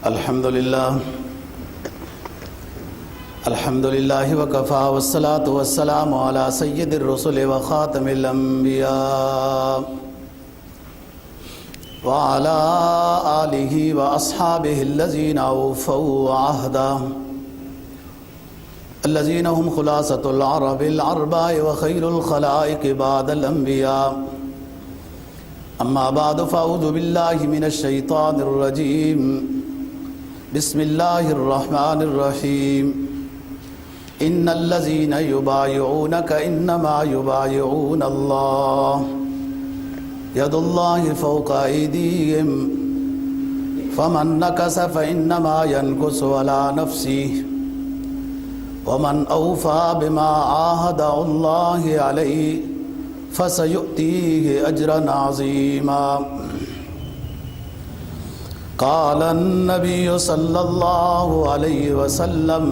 الحمدللہ وکفا والصلاة والسلام علی سید الرسل وخاتم الانبیاء وعلی آلہ واصحابہ الذین اوفوا عہدا الذین هم خلاصۃ العرب العرباء وخیر الخلائق بعد الانبیاء اما بعد فاعوذ باللہ من الشیطان الرجیم بسم اللہ الرحمن الرحیم ان الذین یبایعونک انما یبایعون اللہ ید اللہ فوق ایدیہم فمن نکس فانما ینکس علی نفسہ ومن اوفى بما عاهد الله عليه فسيؤتيه اجرا عظيما قال النبي صلى الله عليه وسلم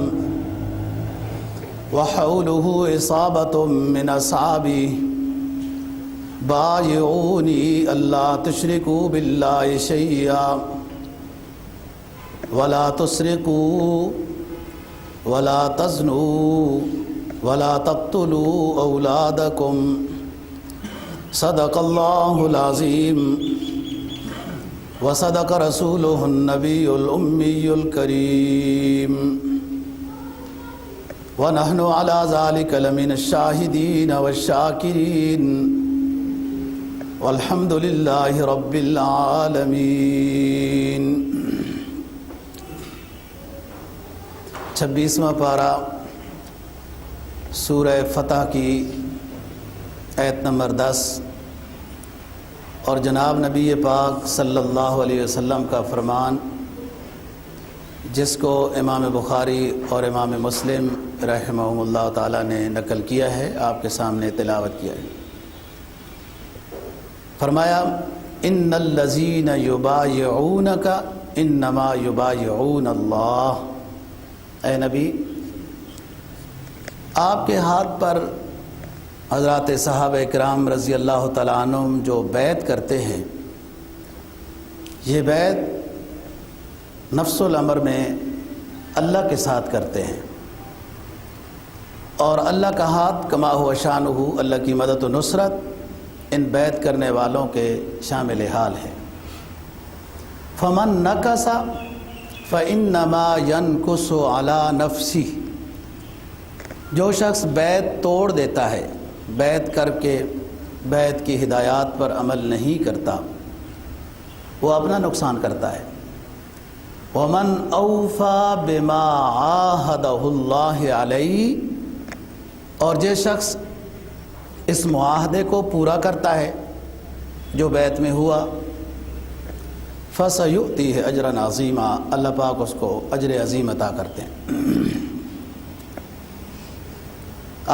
وحوله إصابة من أصحابه بايعوني ألا تشركوا بالله شيئا ولا تسرقوا ولا تزنوا ولا تقتلوا أولادكم صدق الله العظيم وصدق رسوله النبي الأمي الكريم ونحن على ذلك لمن الشاهدين والشاكرين والحمد لله رب العالمين۔ 26واں پارہ سورہ فتح کی آیت نمبر 10 اور جناب نبی پاک صلی اللہ علیہ وسلم کا فرمان جس کو امام بخاری اور امام مسلم رحمہم اللہ تعالیٰ نے نقل کیا ہے، آپ کے سامنے تلاوت کیا ہے۔ فرمایا ان الذین یبایعونک انما یبایعون اللہ۔ اے نبی، آپ کے ہاتھ پر حضرات صحابہ اکرام رضی اللہ تعالیٰ عنہم جو بیعت کرتے ہیں، یہ بیعت نفس الامر میں اللہ کے ساتھ کرتے ہیں، اور اللہ کا ہاتھ کما ہوا شانہ، اللہ کی مدد و نصرت ان بیعت کرنے والوں کے شامل حال ہے۔ فمن نکس فإنما ينكس على نفسه، جو شخص بیعت توڑ دیتا ہے، بیعت کر کے بیعت کی ہدایات پر عمل نہیں کرتا، وہ اپنا نقصان کرتا ہے۔ ومن اوفى بما عاهده الله عليه، اور جو شخص اس معاہدے کو پورا کرتا ہے جو بیعت میں ہوا، فَسَيُؤْتِيهِ أَجْرًا عَظِيمًا، اللہ پاک اس کو اجر عظیم عطا کرتے ہیں۔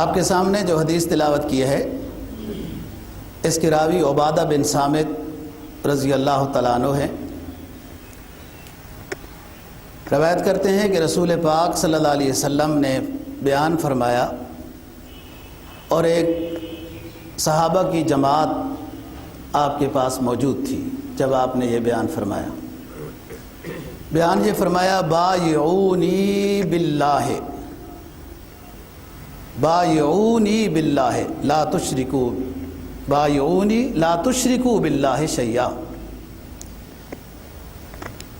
آپ کے سامنے جو حدیث تلاوت کی ہے، اس کے راوی عبادہ بن صامت رضی اللہ تعالیٰ عنہ ہیں۔ روایت کرتے ہیں کہ رسول پاک صلی اللہ علیہ وسلم نے بیان فرمایا، اور ایک صحابہ کی جماعت آپ کے پاس موجود تھی جب آپ نے یہ بیان فرمایا۔ بیان یہ فرمایا بایعونی باللہ، بایعونی باللہ لا تشرکو، بایعونی لا تشرکو باللہ شیئا،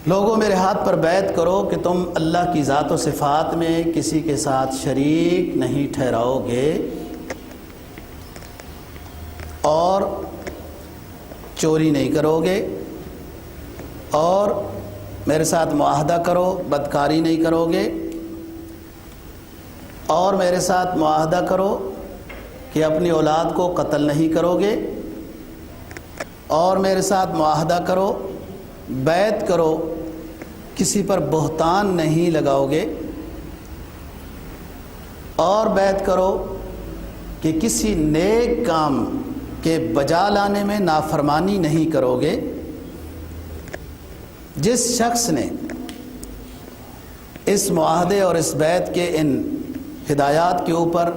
لوگوں میرے ہاتھ پر بیعت کرو کہ تم اللہ کی ذات و صفات میں کسی کے ساتھ شریک نہیں ٹھہراؤ گے، اور چوری نہیں کرو گے، اور میرے ساتھ معاہدہ کرو، بدکاری نہیں کرو گے، اور میرے ساتھ معاہدہ کرو کہ اپنی اولاد کو قتل نہیں کرو گے، اور میرے ساتھ معاہدہ کرو، بیعت کرو، کسی پر بہتان نہیں لگاؤ گے، اور بیعت کرو کہ کسی نیک کام کہ بجا لانے میں نافرمانی نہیں کرو گے۔ جس شخص نے اس معاہدے اور اس بیعت کے ان ہدایات کے اوپر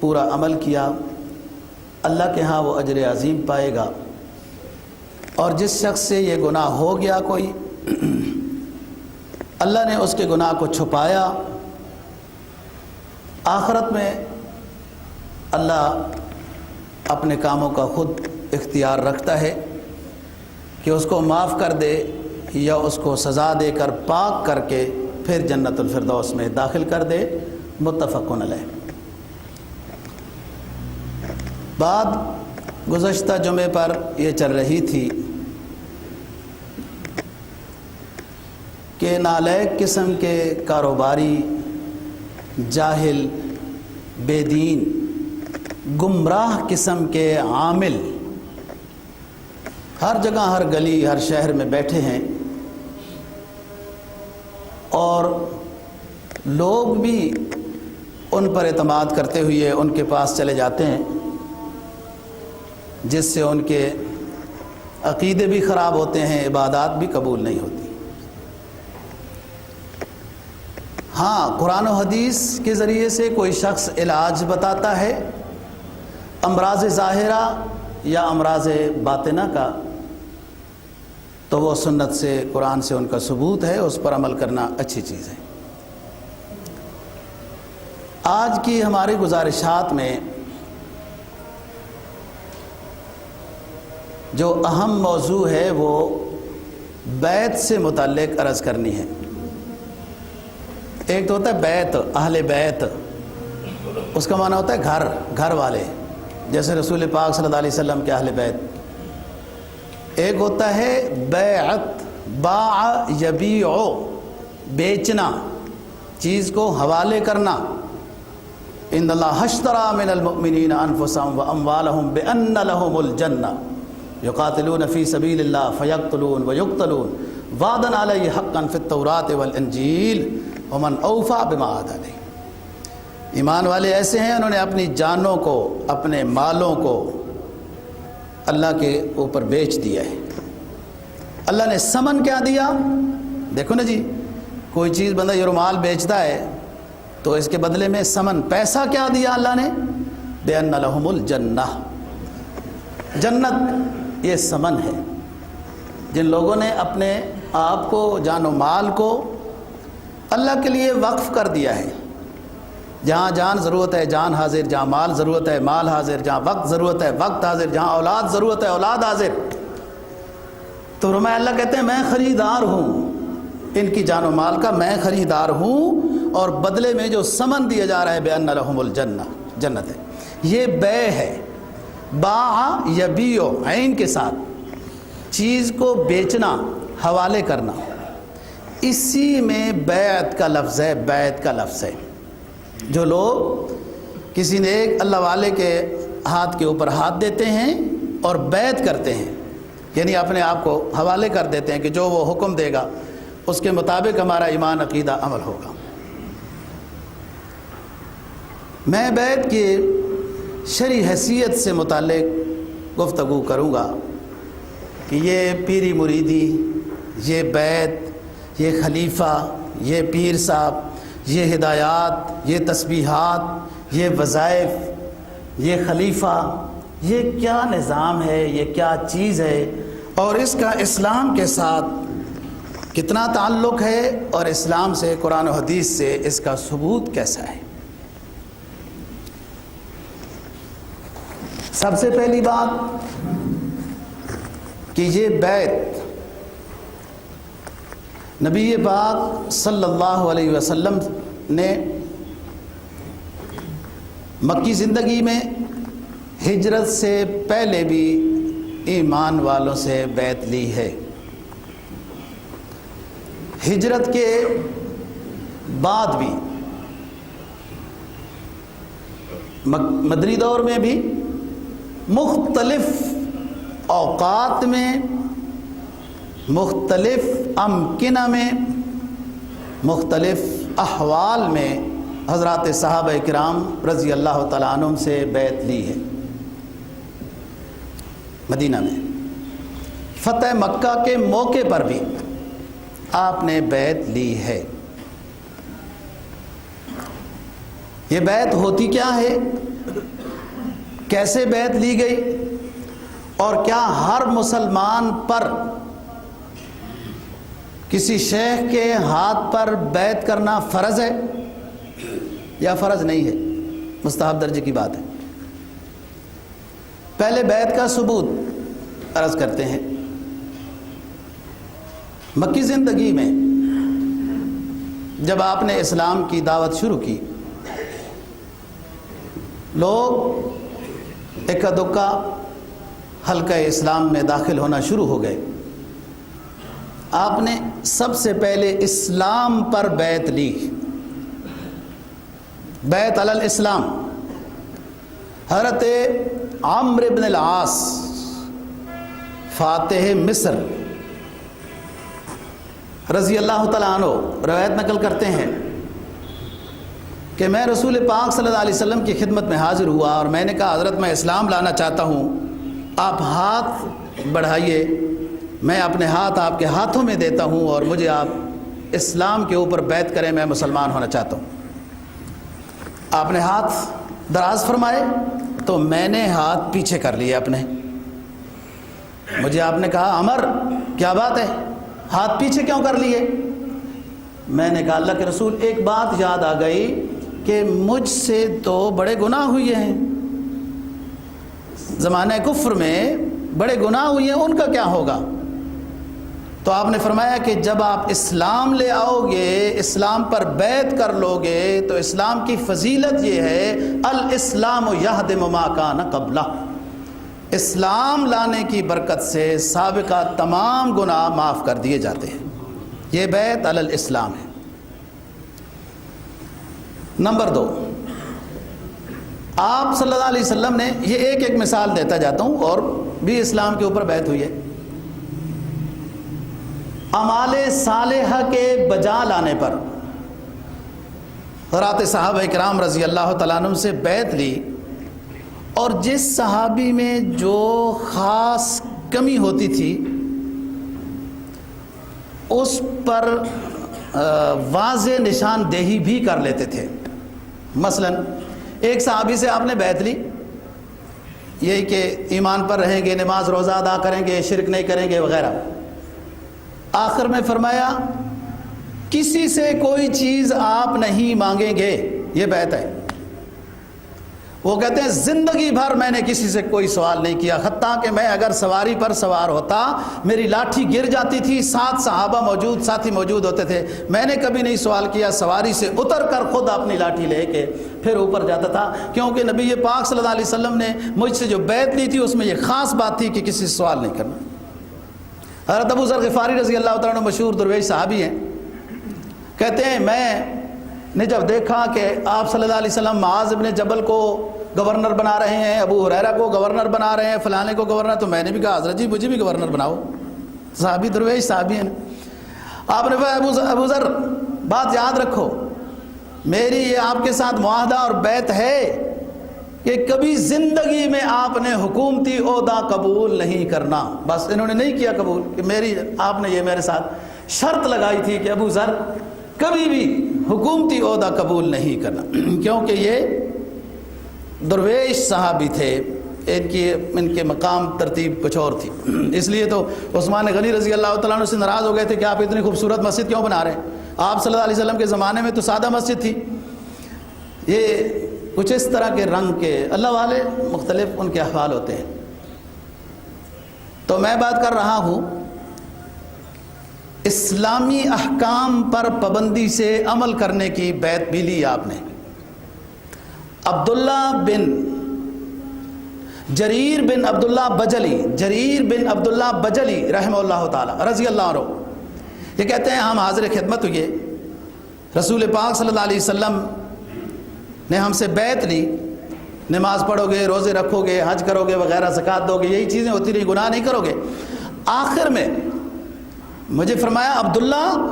پورا عمل کیا، اللہ کے ہاں وہ اجر عظیم پائے گا، اور جس شخص سے یہ گناہ ہو گیا کوئی اللہ نے اس کے گناہ کو چھپایا، آخرت میں اللہ اپنے کاموں کا خود اختیار رکھتا ہے کہ اس کو معاف کر دے یا اس کو سزا دے کر پاک کر کے پھر جنت الفردوس میں داخل کر دے۔ متفق علیہ۔ بات گزشتہ جمعے پر یہ چل رہی تھی کہ نالائق قسم کے کاروباری، جاہل، بے دین، گمراہ قسم کے عامل ہر جگہ، ہر گلی، ہر شہر میں بیٹھے ہیں، اور لوگ بھی ان پر اعتماد کرتے ہوئے ان کے پاس چلے جاتے ہیں، جس سے ان کے عقیدے بھی خراب ہوتے ہیں، عبادات بھی قبول نہیں ہوتی۔ ہاں، قرآن و حدیث کے ذریعے سے کوئی شخص علاج بتاتا ہے امراض ظاہرہ یا امراض باطنہ کا، تو وہ سنت سے، قرآن سے ان کا ثبوت ہے، اس پر عمل کرنا اچھی چیز ہے۔ آج کی ہماری گزارشات میں جو اہم موضوع ہے وہ بیت سے متعلق عرض کرنی ہے۔ ایک تو ہوتا ہے بیت، اہل بیت، اس کا معنی ہوتا ہے گھر، گھر والے، جیسے رسول پاک صلی اللہ علیہ وسلم کے اہل بیت۔ ایک ہوتا ہے بیعت، باع یبیع، بیچنا، چیز کو حوالے کرنا۔ ان اللہ اشتری من المؤمنین انفسهم واموالهم بان لهم الجنہ یقاتلون فی سبیل اللہ فیقتلون ویقتلون وعدا علیہ حقا فی التوراۃ والانجیل ومن اوفی بما عہد علیہ۔ ایمان والے ایسے ہیں، انہوں نے اپنی جانوں کو، اپنے مالوں کو اللہ کے اوپر بیچ دیا ہے۔ اللہ نے ثمن کیا دیا؟ دیکھو نا جی، کوئی چیز بندہ یہ رومال بیچتا ہے تو اس کے بدلے میں ثمن، پیسہ کیا دیا اللہ نے؟ بِأَنَّ لَهُمُ الْجَنَّةِ، جنت یہ ثمن ہے۔ جن لوگوں نے اپنے آپ کو، جان و مال کو اللہ کے لیے وقف کر دیا ہے، جہاں جان ضرورت ہے جان حاضر، جہاں مال ضرورت ہے مال حاضر، جہاں وقت ضرورت ہے وقت حاضر، جہاں اولاد ضرورت ہے اولاد حاضر، تو فرمایا، اللہ کہتے ہیں میں خریدار ہوں ان کی جان و مال کا، میں خریدار ہوں، اور بدلے میں جو ثمن دیا جا رہا ہے بِأَنَّ لَهُمُ الْجَنَّةِ، جنت ہے۔ یہ بے ہے، باع یبیع، عین کے ساتھ، چیز کو بیچنا، حوالے کرنا، اسی میں بیعت کا لفظ ہے، بیعت کا لفظ ہے۔ جو لوگ کسی نیک اللہ والے کے ہاتھ کے اوپر ہاتھ دیتے ہیں اور بیعت کرتے ہیں، یعنی اپنے آپ کو حوالے کر دیتے ہیں کہ جو وہ حکم دے گا اس کے مطابق ہمارا ایمان، عقیدہ، عمل ہوگا۔ میں بیعت کی شرعی حیثیت سے متعلق گفتگو کروں گا کہ یہ پیری مریدی، یہ بیعت، یہ خلیفہ، یہ پیر صاحب، یہ ہدایات، یہ تسبیحات، یہ وظائف، یہ خلیفہ، یہ کیا نظام ہے، یہ کیا چیز ہے، اور اس کا اسلام کے ساتھ کتنا تعلق ہے، اور اسلام سے، قرآن و حدیث سے اس کا ثبوت کیسا ہے۔ سب سے پہلی بات کہ یہ بیعت نبی پاک صلی اللہ علیہ وسلم نے مکی زندگی میں ہجرت سے پہلے بھی ایمان والوں سے بیعت لی ہے، ہجرت کے بعد بھی، مدنی دور میں بھی، مختلف اوقات میں، مختلف امکنہ میں، مختلف احوال میں حضرات صحابہ کرام رضی اللہ تعالیٰ عنہم سے بیعت لی ہے۔ مدینہ میں فتح مکہ کے موقع پر بھی آپ نے بیعت لی ہے۔ یہ بیعت ہوتی کیا ہے، کیسے بیعت لی گئی، اور کیا ہر مسلمان پر کسی شیخ کے ہاتھ پر بیعت کرنا فرض ہے یا فرض نہیں ہے؟ مستحب درجے کی بات ہے۔ پہلے بیعت کا ثبوت عرض کرتے ہیں۔ مکی زندگی میں جب آپ نے اسلام کی دعوت شروع کی، لوگ اکا دکا حلقہ اسلام میں داخل ہونا شروع ہو گئے۔ آپ نے سب سے پہلے اسلام پر بیعت لی، بیعت علی الاسلام۔ حضرت عمرو بن العاص فاتح مصر رضی اللہ تعالیٰ عنہ روایت نقل کرتے ہیں کہ میں رسول پاک صلی اللہ علیہ وسلم کی خدمت میں حاضر ہوا اور میں نے کہا حضرت میں اسلام لانا چاہتا ہوں، آپ ہاتھ بڑھائیے، میں اپنے ہاتھ آپ کے ہاتھوں میں دیتا ہوں اور مجھے آپ اسلام کے اوپر بیعت کریں، میں مسلمان ہونا چاہتا ہوں۔ آپ نے ہاتھ دراز فرمائے تو میں نے ہاتھ پیچھے کر لیے اپنے۔ مجھے آپ نے کہا عمر کیا بات ہے، ہاتھ پیچھے کیوں کر لیے؟ میں نے کہا اللہ کے رسول ایک بات یاد آ گئی کہ مجھ سے تو بڑے گناہ ہوئے ہیں، زمانہ کفر میں بڑے گناہ ہوئے ہیں، ان کا کیا ہوگا؟ تو آپ نے فرمایا کہ جب آپ اسلام لے آؤ گے، اسلام پر بیعت کر لو گے تو اسلام کی فضیلت یہ ہے الاسلام یہدم ما کان قبلہ، اسلام لانے کی برکت سے سابقہ تمام گناہ معاف کر دیے جاتے ہیں۔ یہ بیعت علی الاسلام ہے۔ نمبر 2، آپ صلی اللہ علیہ وسلم نے یہ ایک مثال دیتا جاتا ہوں، اور بھی اسلام کے اوپر بیعت ہوئی ہے۔ اعمال صالحہ کے بجا لانے پر حضرات صحابہ کرام رضی اللہ تعالیٰ عنہ سے بیعت لی، اور جس صحابی میں جو خاص کمی ہوتی تھی اس پر واضح نشاندہی بھی کر لیتے تھے۔ مثلا ایک صحابی سے آپ نے بیعت لی، یہی کہ ایمان پر رہیں گے، نماز روزہ ادا کریں گے، شرک نہیں کریں گے وغیرہ۔ آخر میں فرمایا کسی سے کوئی چیز آپ نہیں مانگیں گے، یہ بیعت ہے۔ وہ کہتے ہیں زندگی بھر میں نے کسی سے کوئی سوال نہیں کیا، حتیٰ کہ میں اگر سواری پر سوار ہوتا میری لاٹھی گر جاتی تھی، 7 صحابہ موجود، ساتھی موجود ہوتے تھے، میں نے کبھی نہیں سوال کیا، سواری سے اتر کر خود اپنی لاٹھی لے کے پھر اوپر جاتا تھا، کیونکہ نبی پاک صلی اللہ علیہ وسلم نے مجھ سے جو بیعت لی تھی اس میں یہ خاص بات تھی کہ کسی سے سوال نہیں کرنا۔ حضرت ابو ذر غفاری رضی اللہ تعالیٰ عنہ مشہور درویش صحابی ہیں، کہتے ہیں میں نے جب دیکھا کہ آپ صلی اللہ علیہ وسلم معاذ ابن جبل کو گورنر بنا رہے ہیں، ابو ہریرہ کو گورنر بنا رہے ہیں، فلانے کو گورنر، تو میں نے بھی کہا حضرت جی مجھے بھی گورنر بناؤ۔ صحابی درویش صحابی ہیں۔ آپ نے کہا ابو ذر بات یاد رکھو، میری یہ آپ کے ساتھ معاہدہ اور بیعت ہے کہ کبھی زندگی میں آپ نے حکومتی عہدہ قبول نہیں کرنا۔ بس انہوں نے نہیں کیا قبول، کہ آپ نے یہ میرے ساتھ شرط لگائی تھی کہ ابو ذر کبھی بھی حکومتی عہدہ قبول نہیں کرنا، کیونکہ یہ درویش صحابی تھے، ان کے مقام ترتیب کچھ اور تھی۔ اس لیے تو عثمان غنی رضی اللہ تعالیٰ عنہ سے ناراض ہو گئے تھے کہ آپ اتنی خوبصورت مسجد کیوں بنا رہے ہیں، آپ صلی اللہ علیہ وسلم کے زمانے میں تو سادہ مسجد تھی۔ یہ کچھ اس طرح کے رنگ کے اللہ والے مختلف ان کے احوال ہوتے ہیں۔ تو میں بات کر رہا ہوں اسلامی احکام پر پابندی سے عمل کرنے کی بیعت بھی لی آپ نے۔ عبداللہ بن جریر بن عبداللہ بجلی رحمہ اللہ تعالی رضی اللہ عنہ یہ کہتے ہیں ہم حاضر خدمت ہوئے، رسول پاک صلی اللہ علیہ وسلم نے ہم سے بیعت لی، نماز پڑھو گے، روزے رکھو گے، حج کرو گے وغیرہ، زکوٰۃ دو گے، یہی چیزیں ہوتی رہی، گناہ نہیں کرو گے۔ آخر میں مجھے فرمایا عبداللہ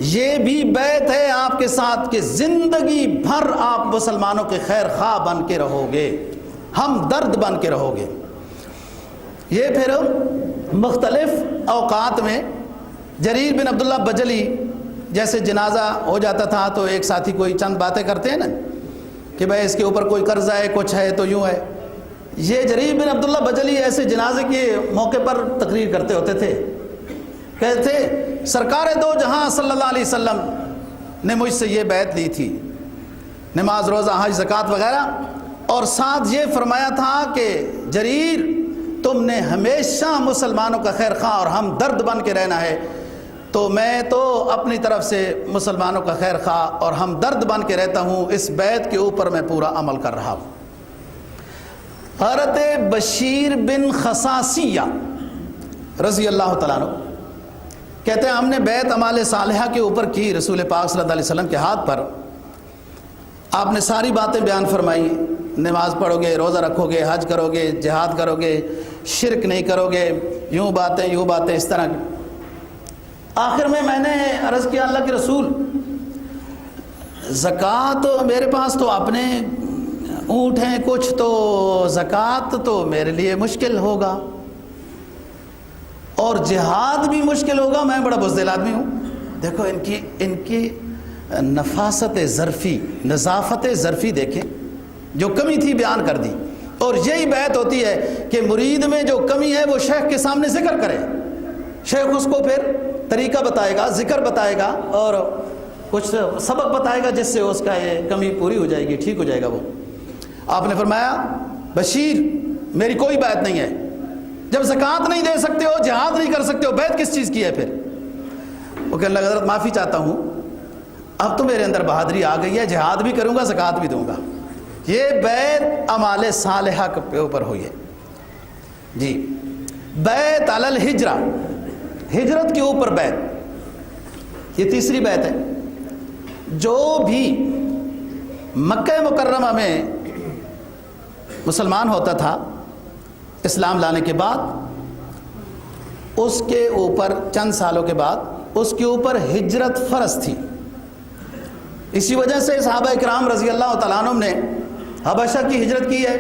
یہ بھی بیعت ہے آپ کے ساتھ کہ زندگی بھر آپ مسلمانوں کے خیر خواہ بن کے رہو گے، ہم درد بن کے رہو گے۔ یہ پھر مختلف اوقات میں جریر بن عبداللہ بجلی جیسے جنازہ ہو جاتا تھا تو ایک ساتھی کوئی چند باتیں کرتے ہیں نا کہ بھائی اس کے اوپر کوئی قرضہ ہے، کچھ ہے تو یوں ہے۔ یہ جریر بن عبداللہ بجلی ایسے جنازے کے موقع پر تقریر کرتے ہوتے تھے کہتے سرکار دو جہاں صلی اللہ علیہ وسلم نے مجھ سے یہ بیعت لی تھی، نماز روزہ حج زکوٰۃ وغیرہ، اور ساتھ یہ فرمایا تھا کہ جریر تم نے ہمیشہ مسلمانوں کا خیر خواہ اور ہم درد بن کے رہنا ہے، تو میں تو اپنی طرف سے مسلمانوں کا خیر خواہ اور ہم درد بن کے رہتا ہوں، اس بیعت کے اوپر میں پورا عمل کر رہا ہوں۔ حضرت بشیر بن خصاصیہ رضی اللہ تعالیٰ عنہ کہتے ہیں ہم نے بیعت اعمال صالحہ کے اوپر کی رسول پاک صلی اللہ علیہ وسلم کے ہاتھ پر، آپ نے ساری باتیں بیان فرمائی، نماز پڑھو گے، روزہ رکھو گے، حج کرو گے، جہاد کرو گے، شرک نہیں کرو گے، یوں باتیں اس طرح کی۔ آخر میں نے عرض کیا اللہ کے رسول، زکوٰۃ میرے پاس تو اپنے اونٹ ہیں کچھ، تو زکوٰۃ تو میرے لیے مشکل ہوگا اور جہاد بھی مشکل ہوگا، میں بڑا بزدل آدمی ہوں۔ دیکھو ان کی نفاست ظرفی، نظافت ظرفی دیکھیں، جو کمی تھی بیان کر دی۔ اور یہی بیعت ہوتی ہے کہ مرید میں جو کمی ہے وہ شیخ کے سامنے ذکر کرے، شیخ اس کو پھر طریقہ بتائے گا، ذکر بتائے گا اور کچھ سبق بتائے گا جس سے اس کا یہ کمی پوری ہو جائے گی، ٹھیک ہو جائے گا وہ۔ آپ نے فرمایا بشیر میری کوئی بیعت نہیں ہے، جب زکوٰۃ نہیں دے سکتے ہو، جہاد نہیں کر سکتے ہو، بیعت کس چیز کی ہے پھر؟ وہ کہنے لگا حضرت معافی چاہتا ہوں، اب تو میرے اندر بہادری آ گئی ہے، جہاد بھی کروں گا، زکوٰۃ بھی دوں گا۔ یہ بیعت اعمال صالحہ کے اوپر ہوئی ہے جی۔ بیعت علی الہجرہ، ہجرت کے اوپر بیعت، یہ تیسری بیعت ہے۔ جو بھی مکہ مکرمہ میں مسلمان ہوتا تھا اسلام لانے کے بعد، اس کے اوپر چند سالوں کے بعد اس کے اوپر ہجرت فرض تھی۔ اسی وجہ سے صحابہ اکرام رضی اللہ تعالیٰ عنہ نے حبشہ کی ہجرت کی ہے،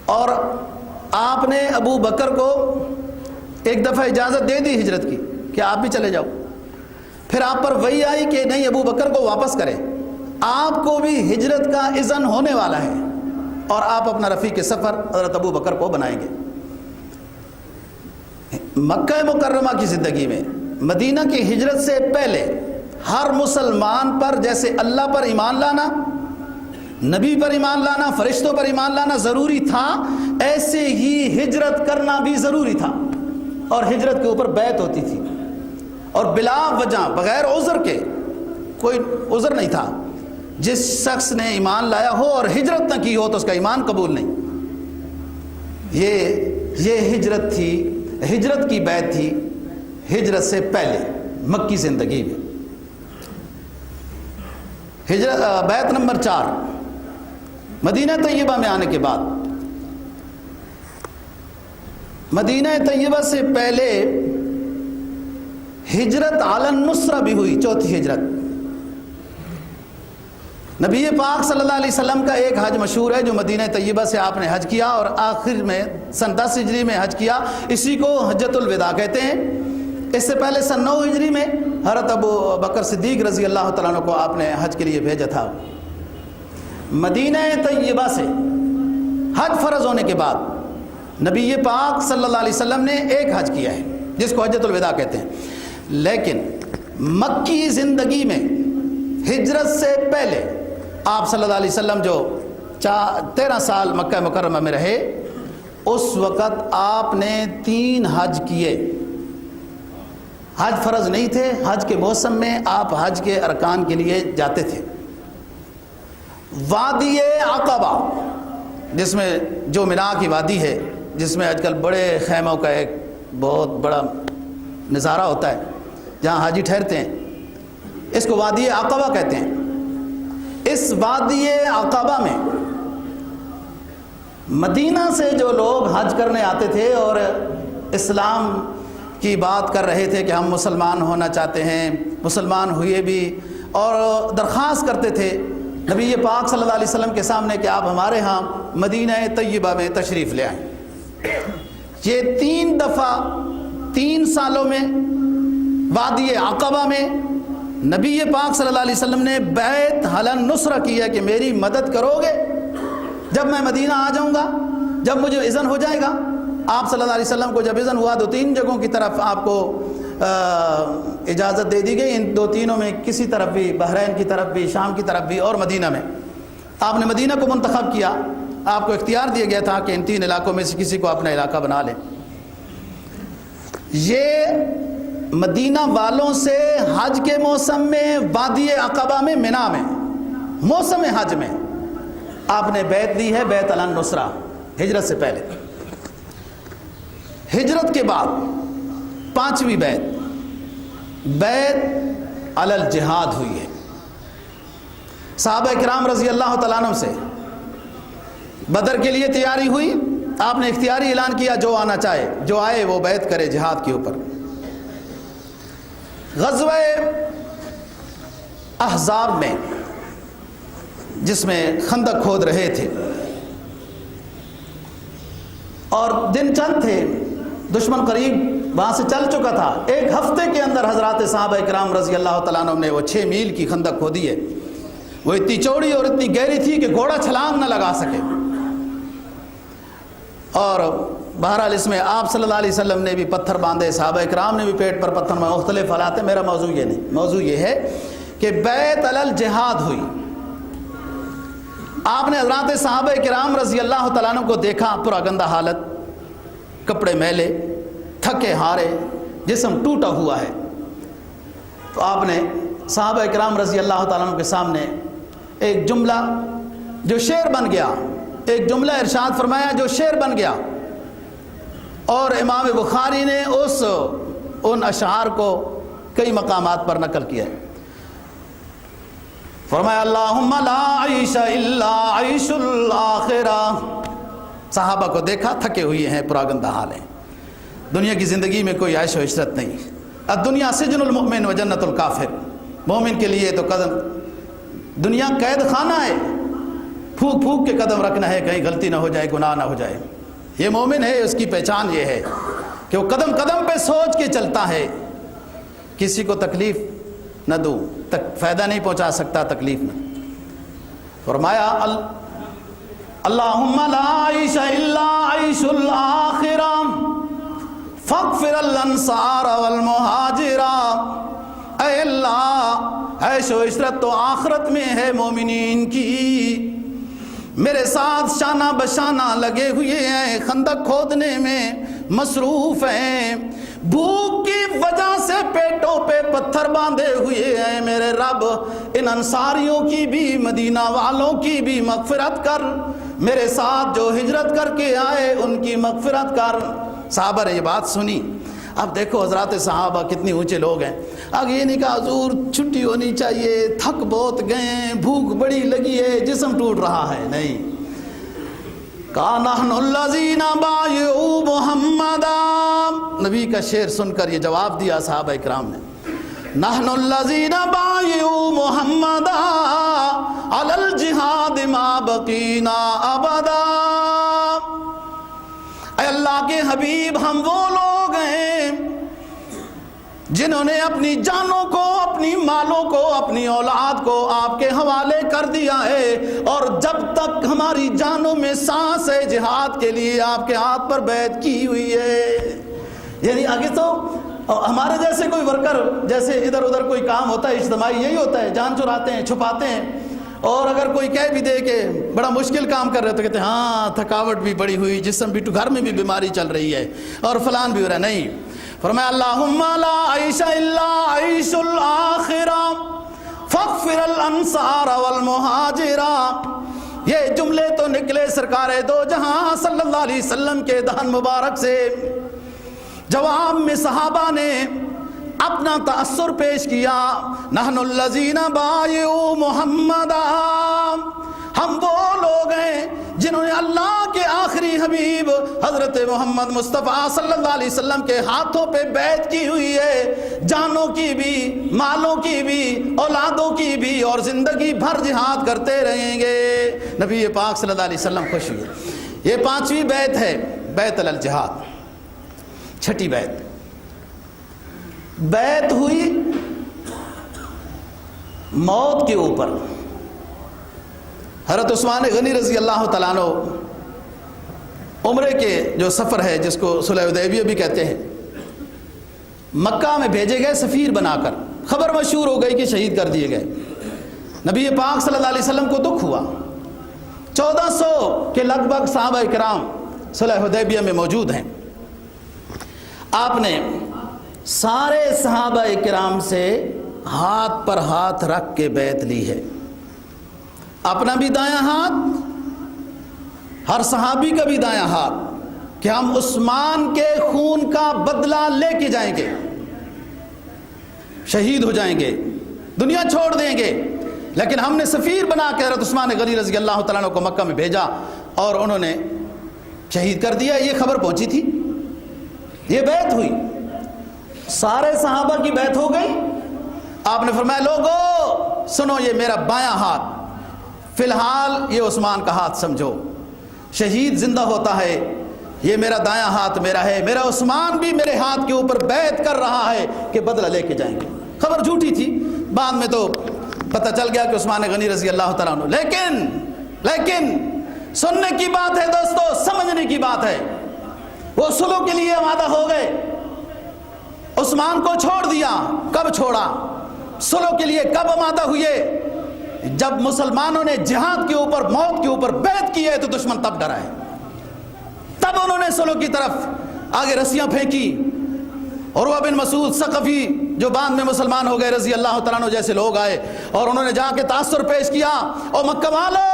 اور آپ نے ابو بکر کو ایک دفعہ اجازت دے دی ہجرت کی کہ آپ بھی چلے جاؤ، پھر آپ پر وحی آئی کہ نہیں ابو بکر کو واپس کریں، آپ کو بھی ہجرت کا اذن ہونے والا ہے اور آپ اپنا رفیق سفر حضرت ابو بکر کو بنائیں گے۔ مکہ مکرمہ کی زندگی میں مدینہ کی ہجرت سے پہلے ہر مسلمان پر جیسے اللہ پر ایمان لانا، نبی پر ایمان لانا، فرشتوں پر ایمان لانا ضروری تھا، ایسے ہی ہجرت کرنا بھی ضروری تھا، اور ہجرت کے اوپر بیعت ہوتی تھی، اور بلا وجہ بغیر عذر کے، کوئی عذر نہیں تھا، جس شخص نے ایمان لایا ہو اور ہجرت نہ کی ہو تو اس کا ایمان قبول نہیں۔ یہ ہجرت تھی، ہجرت کی بیعت تھی ہجرت سے پہلے مکی زندگی میں۔ بیعت نمبر 4، مدینہ طیبہ میں آنے کے بعد۔ مدینہ طیبہ سے پہلے ہجرت علی النصرہ بھی ہوئی، چوتھی ہجرت۔ نبی پاک صلی اللہ علیہ وسلم کا ایک حج مشہور ہے جو مدینہ طیبہ سے آپ نے حج کیا اور آخر میں سن 10 ہجری میں حج کیا، اسی کو حجۃ الوداع کہتے ہیں۔ اس سے پہلے سن 9 ہجری میں حضرت ابو بکر صدیق رضی اللہ تعالیٰ عنہ کو آپ نے حج کے لیے بھیجا تھا۔ مدینہ طیبہ سے حج فرض ہونے کے بعد نبی پاک صلی اللہ علیہ وسلم نے ایک حج کیا ہے جس کو حجۃ الوداع کہتے ہیں، لیکن مکی زندگی میں ہجرت سے پہلے آپ صلی اللہ علیہ وسلم جو 13 سال مکہ مکرمہ میں رہے، اس وقت آپ نے 3 حج کیے۔ حج فرض نہیں تھے، حج کے موسم میں آپ حج کے ارکان کے لیے جاتے تھے۔ وادی عقبہ، جس میں جو مینا کی وادی ہے، جس میں آج کل بڑے خیموں کا ایک بہت بڑا نظارہ ہوتا ہے جہاں حاجی ٹھہرتے ہیں، اس کو وادی عقبہ کہتے ہیں۔ اس وادی عقبہ میں مدینہ سے جو لوگ حج کرنے آتے تھے اور اسلام کی بات کر رہے تھے کہ ہم مسلمان ہونا چاہتے ہیں، مسلمان ہوئے بھی، اور درخواست کرتے تھے نبی پاک صلی اللہ علیہ وسلم کے سامنے کہ آپ ہمارے ہاں مدینہ طیبہ میں تشریف لے آئیں۔ یہ 3 دفعہ 3 سالوں میں وادی عقبہ میں نبی پاک صلی اللہ علیہ وسلم نے بیعت علی النصرہ کی ہے کہ میری مدد کرو گے، جب میں مدینہ آ جاؤں گا، جب مجھے اذن ہو جائے گا آپ صلی اللہ علیہ وسلم کو جب اذن ہوا تو 3 جگہوں کی طرف آپ کو اجازت دے دی گئی، ان 2 میں کسی طرف بھی، بحرین کی طرف بھی، شام کی طرف بھی اور مدینہ میں۔ آپ نے مدینہ کو منتخب کیا، آپ کو اختیار دیا گیا تھا کہ ان 3 علاقوں میں سے کسی کو اپنا علاقہ بنا لیں۔ یہ مدینہ والوں سے حج کے موسم میں وادی عقبہ میں منی میں موسم حج میں آپ نے بیعت لی ہے، بیعت علی النصرہ، ہجرت سے پہلے۔ ہجرت کے بعد 5ویں بیعت علی الجہاد ہوئی ہے۔ صحابہ کرام رضی اللہ تعالیٰ عنہ سے بدر کے لیے تیاری ہوئی، آپ نے اختیاری اعلان کیا جو آنا چاہے، جو آئے وہ بیعت کرے جہاد کے اوپر۔ غزوہ احزاب میں، جس میں خندق کھود رہے تھے اور دن چند تھے، دشمن قریب وہاں سے چل چکا تھا، 1 ہفتے کے اندر حضرات صحابہ کرام رضی اللہ تعالیٰ عنہ نے وہ 6 میل کی خندق کھودی ہے۔ وہ اتنی چوڑی اور اتنی گہری تھی کہ گھوڑا چھلانگ نہ لگا سکے، اور بہرحال اس میں آپ صلی اللہ علیہ وسلم نے بھی پتھر باندھے، صحابہ کرام نے بھی پیٹ پر پتھر، مختلف حالات ہیں، میرا موضوع یہ نہیں، موضوع یہ ہے کہ بیعت علی الجہاد ہوئی۔ آپ نے حضرات صحابہ کرام رضی اللہ تعالیٰ عنہ کو دیکھا، پورا گندہ حالت، کپڑے میلے، تھکے ہارے، جسم ٹوٹا ہوا ہے۔ تو آپ نے صحابہ کرام رضی اللہ تعالیٰ عنہ کے سامنے ایک جملہ جو شعر بن گیا، ایک جملہ ارشاد فرمایا جو شعر بن گیا، اور امام بخاری نے ان اشعار کو کئی مقامات پر نقل کیا ہے۔ فرمایا اللہم لا عیش الا عیش الآخرہ۔ صحابہ کو دیکھا، تھکے ہوئے ہیں، پورا گندہ حال ہے، دنیا کی زندگی میں کوئی عیش و عشرت نہیں۔ الدنیا سجن المؤمن و جنت الکافر، مومن کے لیے تو دنیا قید خانہ ہے، پھونک پھونک کے قدم رکھنا ہے، کہیں غلطی نہ ہو جائے، گناہ نہ ہو جائے۔ یہ مومن ہے، اس کی پہچان یہ ہے کہ وہ قدم قدم پہ سوچ کے چلتا ہے، کسی کو تکلیف نہ دوں، فائدہ نہیں پہنچا سکتا، تکلیف نہ۔ فرمایا اللہم لا عیش الا عیش الآخرہ فاغفر الانصار والمہاجرہ۔ اے اللہ، عیش و عشرت تو آخرت میں ہے مومنین کی، میرے ساتھ شانہ بشانہ لگے ہوئے ہیں، خندق کھودنے میں مصروف ہیں، بھوک کی وجہ سے پیٹوں پہ پتھر باندھے ہوئے ہیں، میرے رب ان انصاریوں کی بھی، مدینہ والوں کی بھی مغفرت کر، میرے ساتھ جو ہجرت کر کے آئے ان کی مغفرت کر۔ صحابہ نے یہ بات سنی۔ اب دیکھو حضرات صحابہ کتنی اونچے لوگ ہیں، آگے یہ نہیں کہا حضور چھٹی ہونی چاہیے، تھک بہت گئے ہیں، بھوک بڑی لگی ہے، جسم ٹوٹ رہا ہے، نہیں کہا نحن الذین بایعوا محمدا۔ نبی کا شعر سن کر یہ جواب دیا صحابہ کرام نے، نحن الذین بایعوا محمدا علی الجہاد ما بقینا ابدا۔ اے اللہ کے حبیب، ہم وہ لوگ ہیں جنہوں نے اپنی جانوں کو، اپنی مالوں کو، اپنی اولاد کو آپ کے حوالے کر دیا ہے، اور جب تک ہماری جانوں میں سانس ہے جہاد کے لیے آپ کے ہاتھ پر بیعت کی ہوئی ہے۔ یعنی آگے تو ہمارے جیسے کوئی ورکر، جیسے ادھر ادھر کوئی کام ہوتا ہے اجتماعی، یہی ہوتا ہے، جان چراتے ہیں، چھپاتے ہیں، اور اگر کوئی کہہ بھی دے کہ بڑا مشکل کام کر رہے تو کہتے ہیں ہاں تھکاوٹ بھی بڑی ہوئی، جسم بھی، گھر میں بھی بیماری چل رہی ہے اور فلان بھی ہو رہا ہے۔ نہیں، فرمایا اللہم لا عیش الا عیش الآخرہ فاغفر الانصار والمہاجرہ۔ یہ جملے تو نکلے سرکار دو جہاں صلی اللہ علیہ وسلم کے دہن مبارک سے۔ جواب میں صحابہ نے اپنا تأثر پیش کیا، نحن الذین بایعوا محمدا، ہم وہ لوگ ہیں جنہوں نے اللہ کے آخری حبیب حضرت محمد مصطفیٰ صلی اللہ علیہ وسلم کے ہاتھوں پہ بیعت کی ہوئی ہے، جانوں کی بھی، مالوں کی بھی، اولادوں کی بھی، اور زندگی بھر جہاد کرتے رہیں گے۔ نبی پاک صلی اللہ علیہ وسلم خوش ہوئے۔ یہ 5ویں بیعت ہے، بیعت علی الجہاد، 6ٹھی بیعت۔ بیعت ہوئی موت کے اوپر۔ حضرت عثمان غنی رضی اللہ تعالیٰ عنہ عمرے کے جو سفر ہے جس کو صلح حدیبیہ بھی کہتے ہیں، مکہ میں بھیجے گئے سفیر بنا کر، خبر مشہور ہو گئی کہ شہید کر دیے گئے۔ نبی پاک صلی اللہ علیہ وسلم کو دکھ ہوا، 1400 کے لگ بھگ صحابہ کرام صلح حدیبیہ میں موجود ہیں۔ آپ نے سارے صحابہ کرام سے ہاتھ پر ہاتھ رکھ کے بیعت لی ہے، اپنا بھی دایاں ہاتھ، ہر صحابی کا بھی دایاں ہاتھ، کہ ہم عثمان کے خون کا بدلہ لے کے جائیں گے، شہید ہو جائیں گے، دنیا چھوڑ دیں گے، لیکن ہم نے سفیر بنا کے حضرت عثمان غنی رضی اللہ تعالیٰ عنہ کو مکہ میں بھیجا اور انہوں نے شہید کر دیا۔ یہ خبر پہنچی تھی، یہ بیعت ہوئی، سارے صحابہ کی بیعت ہو گئی۔ آپ نے فرمایا لوگو سنو، یہ میرا بایاں ہاتھ، فی الحال یہ عثمان کا ہاتھ سمجھو، شہید زندہ ہوتا ہے، یہ میرا دایاں ہاتھ میرا ہے، میرا عثمان بھی میرے ہاتھ کے اوپر بیعت کر رہا ہے کہ بدلہ لے کے جائیں گے۔ خبر جھوٹی تھی، بعد میں تو پتہ چل گیا کہ عثمان غنی رضی اللہ تعالیٰ عنہ، لیکن سننے کی بات ہے دوستو، سمجھنے کی بات ہے۔ وہ صلح کے لیے آمادہ ہو گئے، عثمان کو چھوڑ دیا، کب چھوڑا؟ صلح کے لیے کب آمادہ ہوئے؟ جب مسلمانوں نے جہاد کے اوپر، موت کے اوپر بیعت کی ہے تو دشمن تب ڈرا ہے، تب انہوں نے صلح کی طرف آگے رسیاں پھینکی۔ عروہ بن مسعود ثقفی جو بعد میں مسلمان ہو گئے رضی اللہ تعالیٰ عنہ جیسے لوگ آئے اور انہوں نے جا کے تاثر پیش کیا، او مکہ والو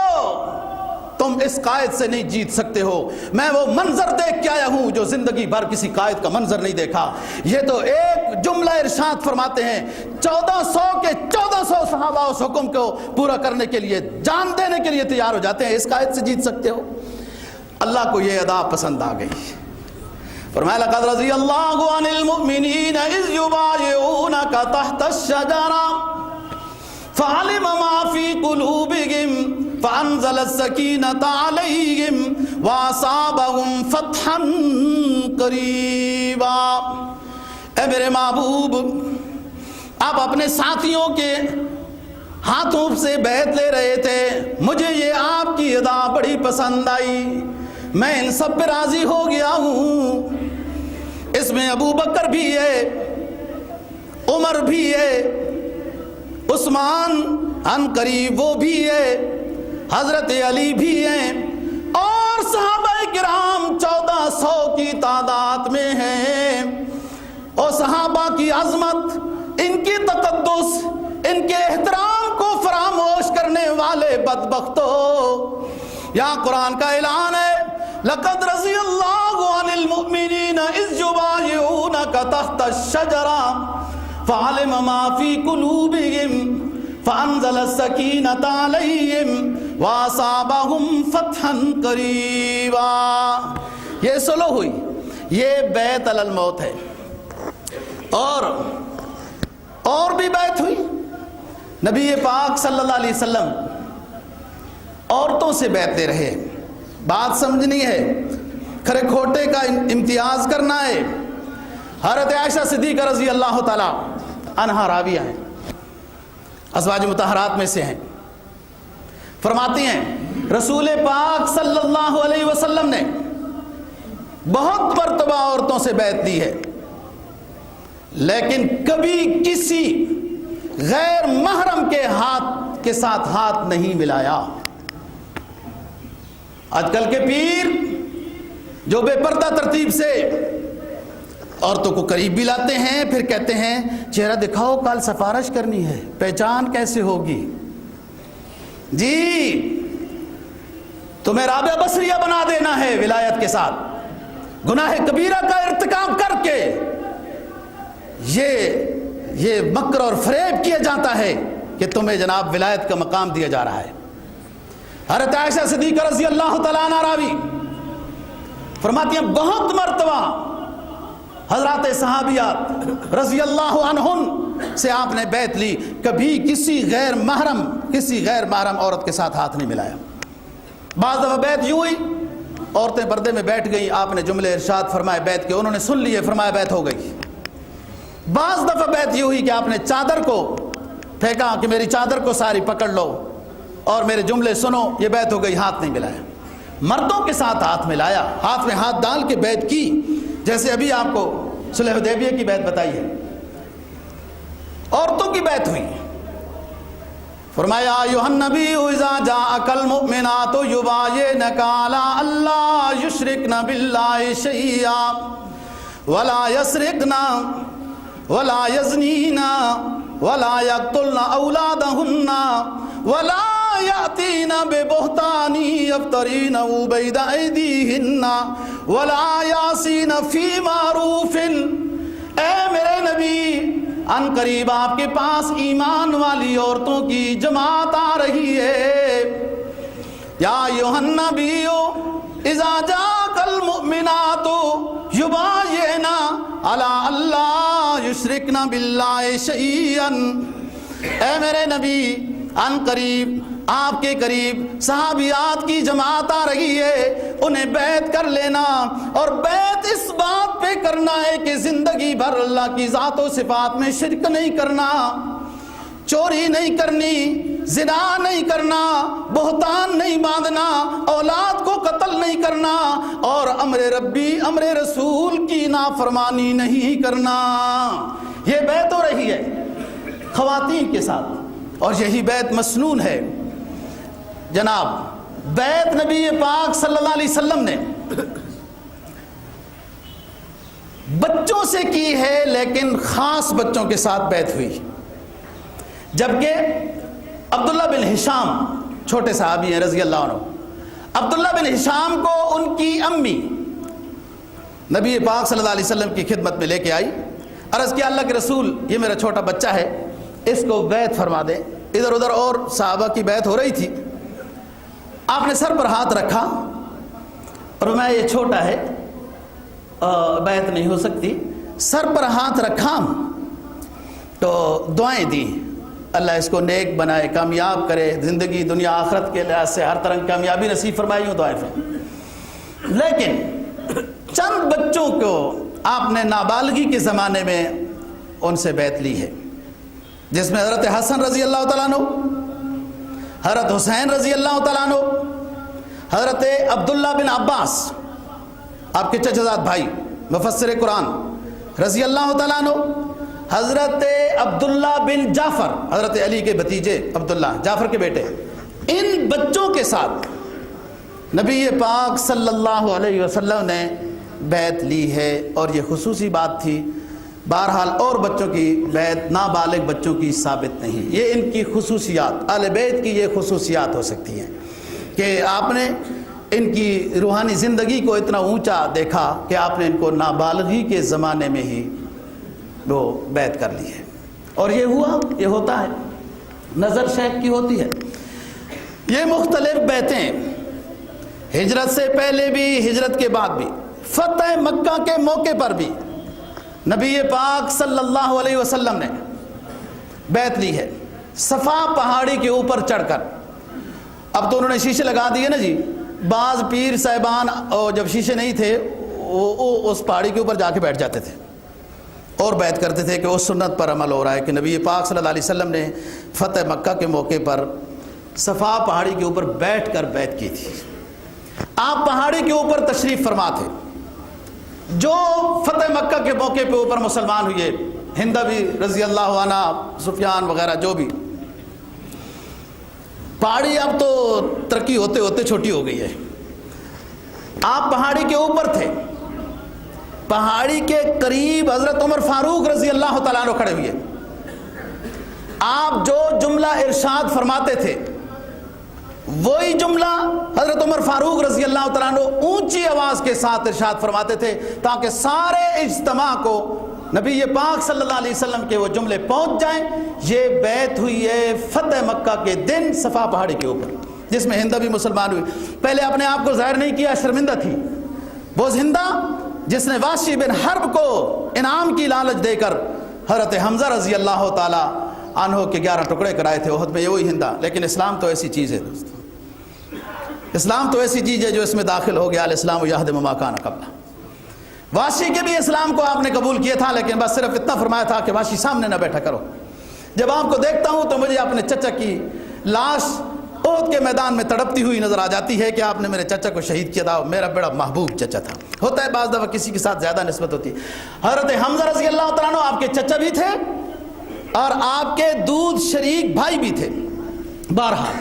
تم اس قائد سے نہیں جیت سکتے ہو، میں وہ منظر دیکھ کے آیا ہوں جو زندگی بھر کسی قائد کا منظر نہیں دیکھا۔ یہ تو ایک جملہ ارشاد فرماتے ہیں، 1400 کے 1400 صحابہ اس حکم کو پورا کرنے کے لیے، جان دینے کے لیے تیار ہو جاتے ہیں، اس قائد سے جیت سکتے ہو؟ اللہ کو یہ ادا پسند آ گئی، فرمایا لقد رضی اللہ عن المؤمنین اذ یبایعونک تحت الشجرہ فعلم ما فی قلوبہم فانزل السکینۃ علیہم واصابہم فتحا قریبا۔ اے میرے محبوب، آپ اپنے ساتھیوں کے ہاتھوں سے بیعت لے رہے تھے، مجھے یہ آپ کی ادا بڑی پسند آئی، میں ان سب پہ راضی ہو گیا ہوں۔ اس میں ابو بکر بھی ہے، عمر بھی ہے، عثمان عن قریب وہ بھی ہے، حضرت علی بھی ہیں، اور صحابہ کرام 1400 کی تعداد میں ہیں۔ اور صحابہ کی عظمت، ان کی تقدس، ان کے احترام کو فراموش کرنے والے بدبختو، یہاں قرآن کا اعلان ہے لقد رضی اللہ عن المؤمنین اذ یبایعونک تحت الشجرہ فعلم ما فی قلوبہم فانزل السکینۃ علیہم واصابہم فتحا قریبا۔ یہ صلح ہوئی، یہ بیعت علی الموت ہے۔ اور بھی بیعت ہوئی، نبی پاک صلی اللہ علیہ وسلم عورتوں سے بیعت دے رہے، بات سمجھنی ہے، کھرے کھوٹے کا امتیاز کرنا ہے۔ حضرت عائشہ صدیقہ رضی اللہ تعالی عنہا راویہ ہیں، ازواج مطہرات میں سے ہیں، فرماتی ہیں رسول پاک صلی اللہ علیہ وسلم نے بہت مرتبہ عورتوں سے بیعت دی ہے، لیکن کبھی کسی غیر محرم کے ہاتھ کے ساتھ ہاتھ نہیں ملایا۔ آج کل کے پیر جو بے پردہ ترتیب سے عورتوں کو قریب بھی لاتے ہیں، پھر کہتے ہیں چہرہ دکھاؤ، کل سفارش کرنی ہے، پہچان کیسے ہوگی؟ جی تمہیں رابعہ بصریہ بنا دینا ہے ولایت کے ساتھ، گناہ کبیرہ کا ارتکاب کر کے یہ مکر اور فریب کیا جاتا ہے کہ تمہیں جناب ولایت کا مقام دیا جا رہا ہے۔ حضرت عائشہ صدیقہ رضی اللہ تعالیٰ عنہ راوی فرماتی ہیں بہت مرتبہ حضرات صحابیات رضی اللہ عنہن سے آپ نے بیعت لی، کبھی کسی غیر محرم عورت کے ساتھ ہاتھ نہیں ملایا۔ بعض دفعہ بیعت یوں ہوئی، عورتیں پردے میں بیٹھ گئیں، آپ نے جملے ارشاد فرمائے بیعت کے، انہوں نے سن لیے، فرمایا بیعت ہو گئی۔ بعض دفعہ بیعت یہ ہوئی کہ آپ نے چادر کو پھینکا کہ میری چادر کو ساری پکڑ لو اور میرے جملے سنو، یہ بیعت ہو گئی، ہاتھ نہیں ملایا۔ مردوں کے ساتھ ہاتھ ملایا، ہاتھ میں ہاتھ ڈال کے بیعت کی، جیسے ابھی آپ کو صلح حدیبیہ کی بیعت بتائی ہے۔ عورتوں کی بیعت ہوئی، فرمایا ایھا النبی اذا جاءک المؤمنات یبایعنک علی الا یشرکن باللہ شیئا ولا یسرقن ولا یزنین ولا یقتلن اولادہن ولا یأتین ببہتان یفترینہ بین ایدیہن ولا یعصین فی معروف۔ اے میرے نبی، ان قریب آپ کے پاس ایمان والی عورتوں کی جماعت آ رہی ہے۔ یا ایھا النبی اذا جاءک المؤمنات یبایعن علی الا یشرکن باللہ شیئا۔ اے میرے نبی، ان قریب آپ کے قریب صحابیات کی جماعت آ رہی ہے، انہیں بیعت کر لینا، اور بیعت اس بات پہ کرنا ہے کہ زندگی بھر اللہ کی ذات و صفات میں شرک نہیں کرنا، چوری نہیں کرنی، زنا نہیں کرنا، بہتان نہیں باندھنا، اولاد کو قتل نہیں کرنا، اور امر ربی امر رسول کی نافرمانی نہیں کرنا۔ یہ بیعت ہو رہی ہے خواتین کے ساتھ، اور یہی بیعت مسنون ہے۔ جناب، بیعت نبی پاک صلی اللہ علیہ وسلم نے بچوں سے کی ہے، لیکن خاص بچوں کے ساتھ بیعت ہوئی، جبکہ عبداللہ بن ہشام چھوٹے صحابی ہیں رضی اللہ عنہ۔ عبداللہ بن ہشام کو ان کی امی نبی پاک صلی اللہ علیہ وسلم کی خدمت میں لے کے آئی، عرض کیا اللہ کے رسول، یہ میرا چھوٹا بچہ ہے، اس کو بیعت فرما دیں۔ ادھر ادھر اور صحابہ کی بیعت ہو رہی تھی، آپ نے سر پر ہاتھ رکھا اور میں یہ چھوٹا ہے بیعت نہیں ہو سکتی، سر پر ہاتھ رکھا تو دعائیں دی، اللہ اس کو نیک بنائے، کامیاب کرے، زندگی دنیا آخرت کے لحاظ سے ہر طرح کی کامیابی نصیب فرمائی، ہوں دعائیں پھر۔ لیکن چند بچوں کو آپ نے نابالغی کے زمانے میں ان سے بیعت لی ہے، جس میں حضرت حسن رضی اللہ تعالیٰ عنہ، حضرت حسین رضی اللہ تعالیٰ عنہ، حضرت عبداللہ بن عباس آپ کے چچا زاد بھائی مفسر قرآن رضی اللہ تعالیٰ عنہ، حضرت عبداللہ بن جعفر حضرت علی کے بھتیجے، عبداللہ جعفر کے بیٹے، ان بچوں کے ساتھ نبی پاک صلی اللہ علیہ وسلم نے بیعت لی ہے، اور یہ خصوصی بات تھی۔ بہرحال اور بچوں کی بیعت نابالغ بچوں کی ثابت نہیں، یہ ان کی خصوصیات، اہل بیت کی یہ خصوصیات ہو سکتی ہیں کہ آپ نے ان کی روحانی زندگی کو اتنا اونچا دیکھا کہ آپ نے ان کو نابالغی کے زمانے میں ہی وہ بیعت کر لی ہے، اور یہ ہوا، یہ ہوتا ہے، نظر شیخ کی ہوتی ہے۔ یہ مختلف بیعتیں ہجرت سے پہلے بھی، ہجرت کے بعد بھی، فتح مکہ کے موقع پر بھی نبی پاک صلی اللہ علیہ وسلم نے بیعت لی ہے، صفا پہاڑی کے اوپر چڑھ کر۔ اب تو انہوں نے شیشے لگا دیے نا جی، بعض پیر صاحبان اور جب شیشے نہیں تھے وہ اس پہاڑی کے اوپر جا کے بیٹھ جاتے تھے اور بیعت کرتے تھے کہ اس سنت پر عمل ہو رہا ہے کہ نبی پاک صلی اللہ علیہ وسلم نے فتح مکہ کے موقع پر صفا پہاڑی کے اوپر بیٹھ کر بیعت کی تھی۔ آپ پہاڑی کے اوپر تشریف فرما تھے، جو فتح مکہ کے موقع پہ اوپر مسلمان ہوئے، ہند بھی رضی اللہ عنہ، سفیان وغیرہ، جو بھی، پہاڑی اب تو ترقی ہوتے ہوتے چھوٹی ہو گئی ہے، آپ پہاڑی کے اوپر تھے، پہاڑی کے قریب حضرت عمر فاروق رضی اللہ تعالیٰ عنہ کھڑے ہوئے، آپ جو جملہ ارشاد فرماتے تھے وہی جملہ حضرت عمر فاروق رضی اللہ تعالیٰ عنہ اونچی آواز کے ساتھ ارشاد فرماتے تھے تاکہ سارے اجتماع کو نبی پاک صلی اللہ علیہ وسلم کے وہ جملے پہنچ جائیں۔ یہ بیعت ہوئی ہے فتح مکہ کے دن صفا پہاڑی کے اوپر، جس میں ہندہ بھی مسلمان ہوئی۔ پہلے اپنے آپ کو ظاہر نہیں کیا، شرمندہ تھی وہ ہندہ جس نے واشی بن حرب کو انعام کی لالچ دے کر حضرت حمزہ رضی اللہ تعالیٰ عنہ کے 11 ٹکڑے کرائے تھے احد میں، یہ وہی ہندہ۔ لیکن اسلام تو ایسی چیز ہے دوستو، اسلام تو ایسی چیز ہے جو اس میں داخل ہو گیا، الاسلام یہدم ما کان قبلہ۔ واشی کے بھی اسلام کو آپ نے قبول کیا تھا، لیکن بس صرف اتنا فرمایا تھا کہ واشی سامنے نہ بیٹھا کرو۔ جب آپ کو دیکھتا ہوں تو مجھے اپنے چچا کی لاش احد کے میدان میں تڑپتی ہوئی نظر آ جاتی ہے کہ آپ نے میرے چچا کو شہید کیا تھا، میرا بڑا محبوب چچا تھا۔ ہوتا ہے بعض دفعہ کسی کے ساتھ زیادہ نسبت ہوتی ہے۔ حضرت حمزہ رضی اللہ تعالیٰ عنہ آپ کے چچا بھی تھے اور آپ کے دودھ شریک بھائی بھی تھے۔ بہرحال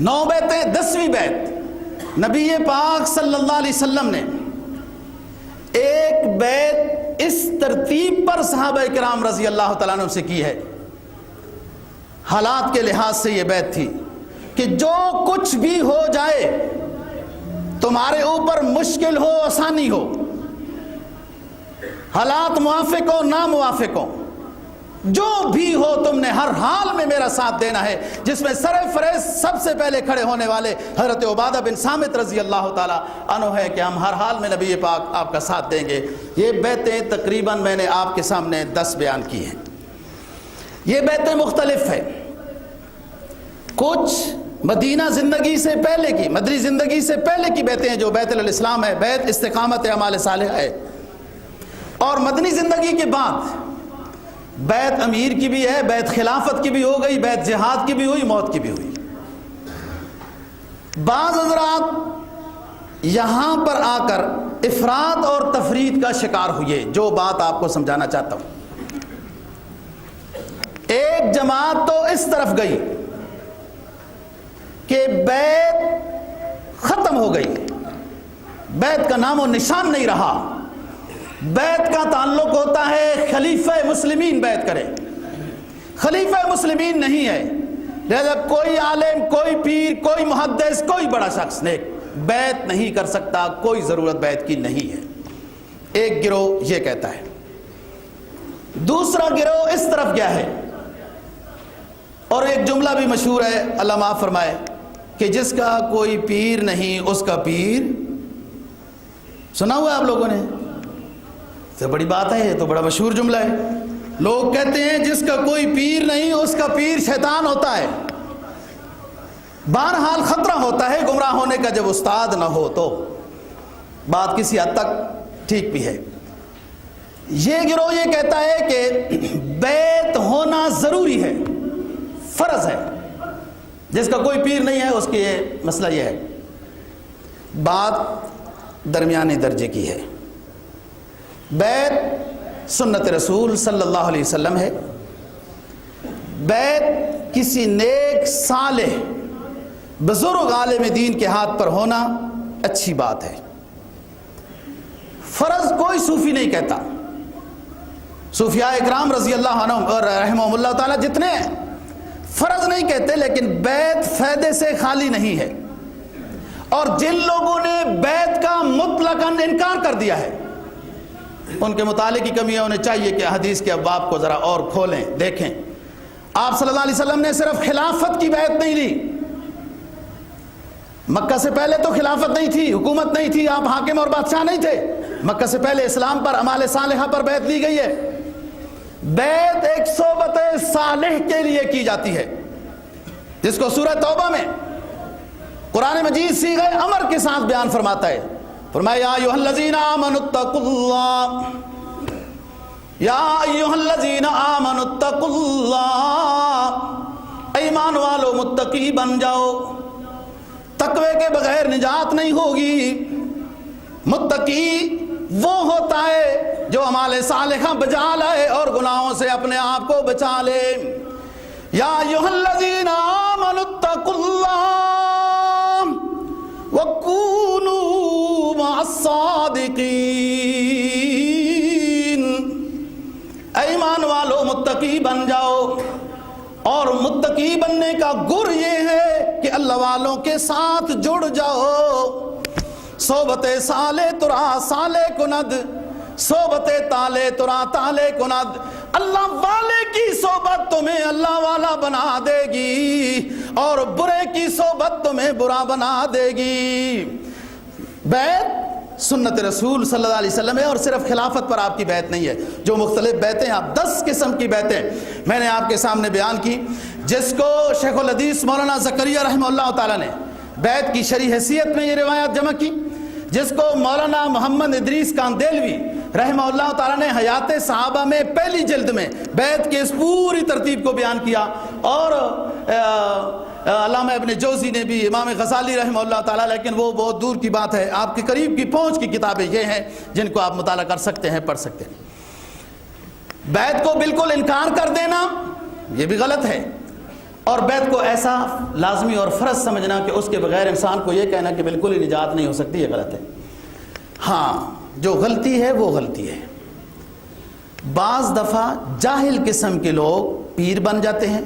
9 بیعتیں، 10ویں بیعت نبی پاک صلی اللہ علیہ وسلم نے ایک بیعت اس ترتیب پر صحابہ کرام رضی اللہ تعالیٰ عنہ سے کی ہے، حالات کے لحاظ سے یہ بیعت تھی کہ جو کچھ بھی ہو جائے، تمہارے اوپر مشکل ہو آسانی ہو، حالات موافق ہو ناموافق ہو، جو بھی ہو تم نے ہر حال میں میرا ساتھ دینا ہے، جس میں سر فریض سب سے پہلے کھڑے ہونے والے حضرت عبادہ بن صامت رضی اللہ تعالیٰ عنہ ہے کہ ہم ہر حال میں نبی پاک آپ کا ساتھ دیں گے۔ یہ بیعتیں تقریباً میں نے آپ کے سامنے 10 بیان کی ہیں۔ یہ بیعتیں مختلف ہیں، کچھ مدینہ زندگی سے پہلے کی، مدنی زندگی سے پہلے کی بیعتیں ہیں جو بیعت الاسلام ہے، بیعت استقامت اعمال صالحہ ہے، اور مدنی زندگی کے بعد بیعت امیر کی بھی ہے، بیعت خلافت کی بھی ہو گئی، بیعت جہاد کی بھی ہوئی، موت کی بھی ہوئی۔ بعض حضرات یہاں پر آ کر افراط اور تفرید کا شکار ہوئے، جو بات آپ کو سمجھانا چاہتا ہوں۔ ایک جماعت تو اس طرف گئی کہ بیعت ختم ہو گئی، بیعت کا نام و نشان نہیں رہا، بیعت کا تعلق ہوتا ہے خلیفہ مسلمین بیعت کرے، خلیفہ مسلمین نہیں ہے، لہذا کوئی عالم، کوئی پیر، کوئی محدث، کوئی بڑا شخص نیک بیعت نہیں کر سکتا، کوئی ضرورت بیعت کی نہیں ہے۔ ایک گروہ یہ کہتا ہے، دوسرا گروہ اس طرف گیا ہے، اور ایک جملہ بھی مشہور ہے، اللہ معاف فرمائے، کہ جس کا کوئی پیر نہیں اس کا پیر، سنا ہوا ہے آپ لوگوں نے؟ تو بڑی بات ہے، یہ تو بڑا مشہور جملہ ہے۔ لوگ کہتے ہیں جس کا کوئی پیر نہیں اس کا پیر شیطان ہوتا ہے۔ بہرحال خطرہ ہوتا ہے گمراہ ہونے کا جب استاد نہ ہو، تو بات کسی حد تک ٹھیک بھی ہے۔ یہ گروہ یہ کہتا ہے کہ بیعت ہونا ضروری ہے، فرض ہے، جس کا کوئی پیر نہیں ہے اس کی یہ مسئلہ یہ ہے۔ بات درمیانی درجے کی ہے۔ بیعت سنت رسول صلی اللہ علیہ وسلم ہے، بیعت کسی نیک صالح بزرگ عالم دین کے ہاتھ پر ہونا اچھی بات ہے۔ فرض کوئی صوفی نہیں کہتا، صوفیاء اکرام رضی اللہ عنہ اور رحمہم اللہ تعالیٰ جتنے فرض نہیں کہتے، لیکن بیعت فائدے سے خالی نہیں ہے، اور جن لوگوں نے بیعت کا مطلقاً انکار کر دیا ہے ان کے مطالعے کی کمی ہے، انہیں چاہیے کہ حدیث کے ابواب کو ذرا اور کھولیں، دیکھیں۔ آپ صلی اللہ علیہ وسلم نے صرف خلافت کی بیعت نہیں لی، مکہ سے پہلے تو خلافت نہیں تھی، حکومت نہیں تھی، آپ حاکم اور بادشاہ نہیں تھے، مکہ سے پہلے اسلام پر اعمال صالحہ پر بیعت لی گئی ہے۔ بیعت ایک صحبت صالح کے لیے کی جاتی ہے، جس کو سورہ توبہ میں قرآن مجید صیغہ امر کے ساتھ بیان فرماتا ہے۔ فرمایا یا ایھا الذین آمنوا اتقوا اللہ، یا ایھا الذین آمنوا اتقوا اللہ، ایمان والو متقی بن جاؤ، تقوی کے بغیر نجات نہیں ہوگی۔ متقی وہ ہوتا ہے جو اعمال صالحہ بجا لائے اور گناہوں سے اپنے آپ کو بچا لے۔ یا ایھا الذین آمنوا اتقوا اللہ وکونوا مع الصادقین، ایمان والو متقی بن جاؤ، اور متقی بننے کا گر یہ ہے کہ اللہ والوں کے ساتھ جڑ جاؤ۔ صحبت صالح ترا صالح کند، صحبت تالے ترا تالے کند، اللہ والے کی صحبت تمہیں اللہ والا بنا دے گی، اور برے کی صحبت تمہیں برا بنا دے گی۔ بیعت سنت رسول صلی اللہ علیہ وسلم ہے، اور صرف خلافت پر آپ کی بیعت نہیں ہے، جو مختلف بیعتیں، آپ 10 قسم کی بیعتیں میں نے آپ کے سامنے بیان کی، جس کو شیخ الحدیث مولانا زکریا رحمہ اللہ تعالیٰ نے بیعت کی شرعی حیثیت میں یہ روایات جمع کی، جس کو مولانا محمد ادریس کاندیلوی رحمہ اللہ تعالیٰ نے حیات صحابہ میں پہلی جلد میں بیعت کی اس پوری ترتیب کو بیان کیا، اور علامہ ابن جوزی نے بھی، امام غزالی رحمہ اللہ تعالیٰ، لیکن وہ بہت دور کی بات ہے، آپ کے قریب کی پہنچ کی کتابیں یہ ہیں جن کو آپ مطالعہ کر سکتے ہیں، پڑھ سکتے ہیں۔ بیعت کو بالکل انکار کر دینا یہ بھی غلط ہے، اور بیعت کو ایسا لازمی اور فرض سمجھنا کہ اس کے بغیر انسان کو یہ کہنا کہ بالکل ہی نجات نہیں ہو سکتی، یہ غلط ہے۔ ہاں، جو غلطی ہے وہ غلطی ہے۔ بعض دفعہ جاہل قسم کے لوگ پیر بن جاتے ہیں،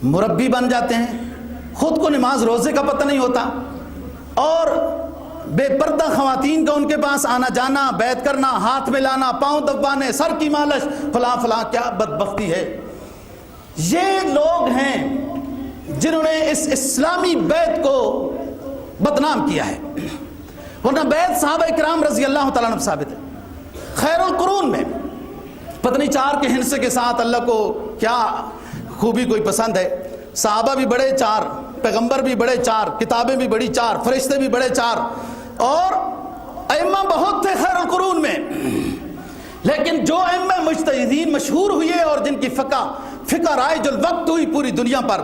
مربی بن جاتے ہیں، خود کو نماز روزے کا پتہ نہیں ہوتا، اور بے پردہ خواتین کا ان کے پاس آنا جانا، بیعت کرنا، ہاتھ میں لانا، پاؤں دبانے، سر کی مالش، فلاں فلاں، کیا بدبختی ہے۔ یہ لوگ ہیں جنہوں نے اس اسلامی بیعت کو بدنام کیا ہے، ورنہ بیعت صحابہ کرام رضی اللہ تعالیٰ عنہ ثابت ہے۔ خیر القرون میں پتہ نہیں 4 کے ہندسے کے ساتھ اللہ کو کیا خوبی کوئی پسند ہے، صحابہ بھی بڑے 4، پیغمبر بھی بڑے 4، کتابیں بھی بڑی 4، فرشتے بھی بڑے 4، اور ائمہ بہت تھے خیر القرون میں، لیکن جو ائمہ مجتہدین مشہور ہوئے اور جن کی فقہ رائج الوقت ہوئی پوری دنیا پر،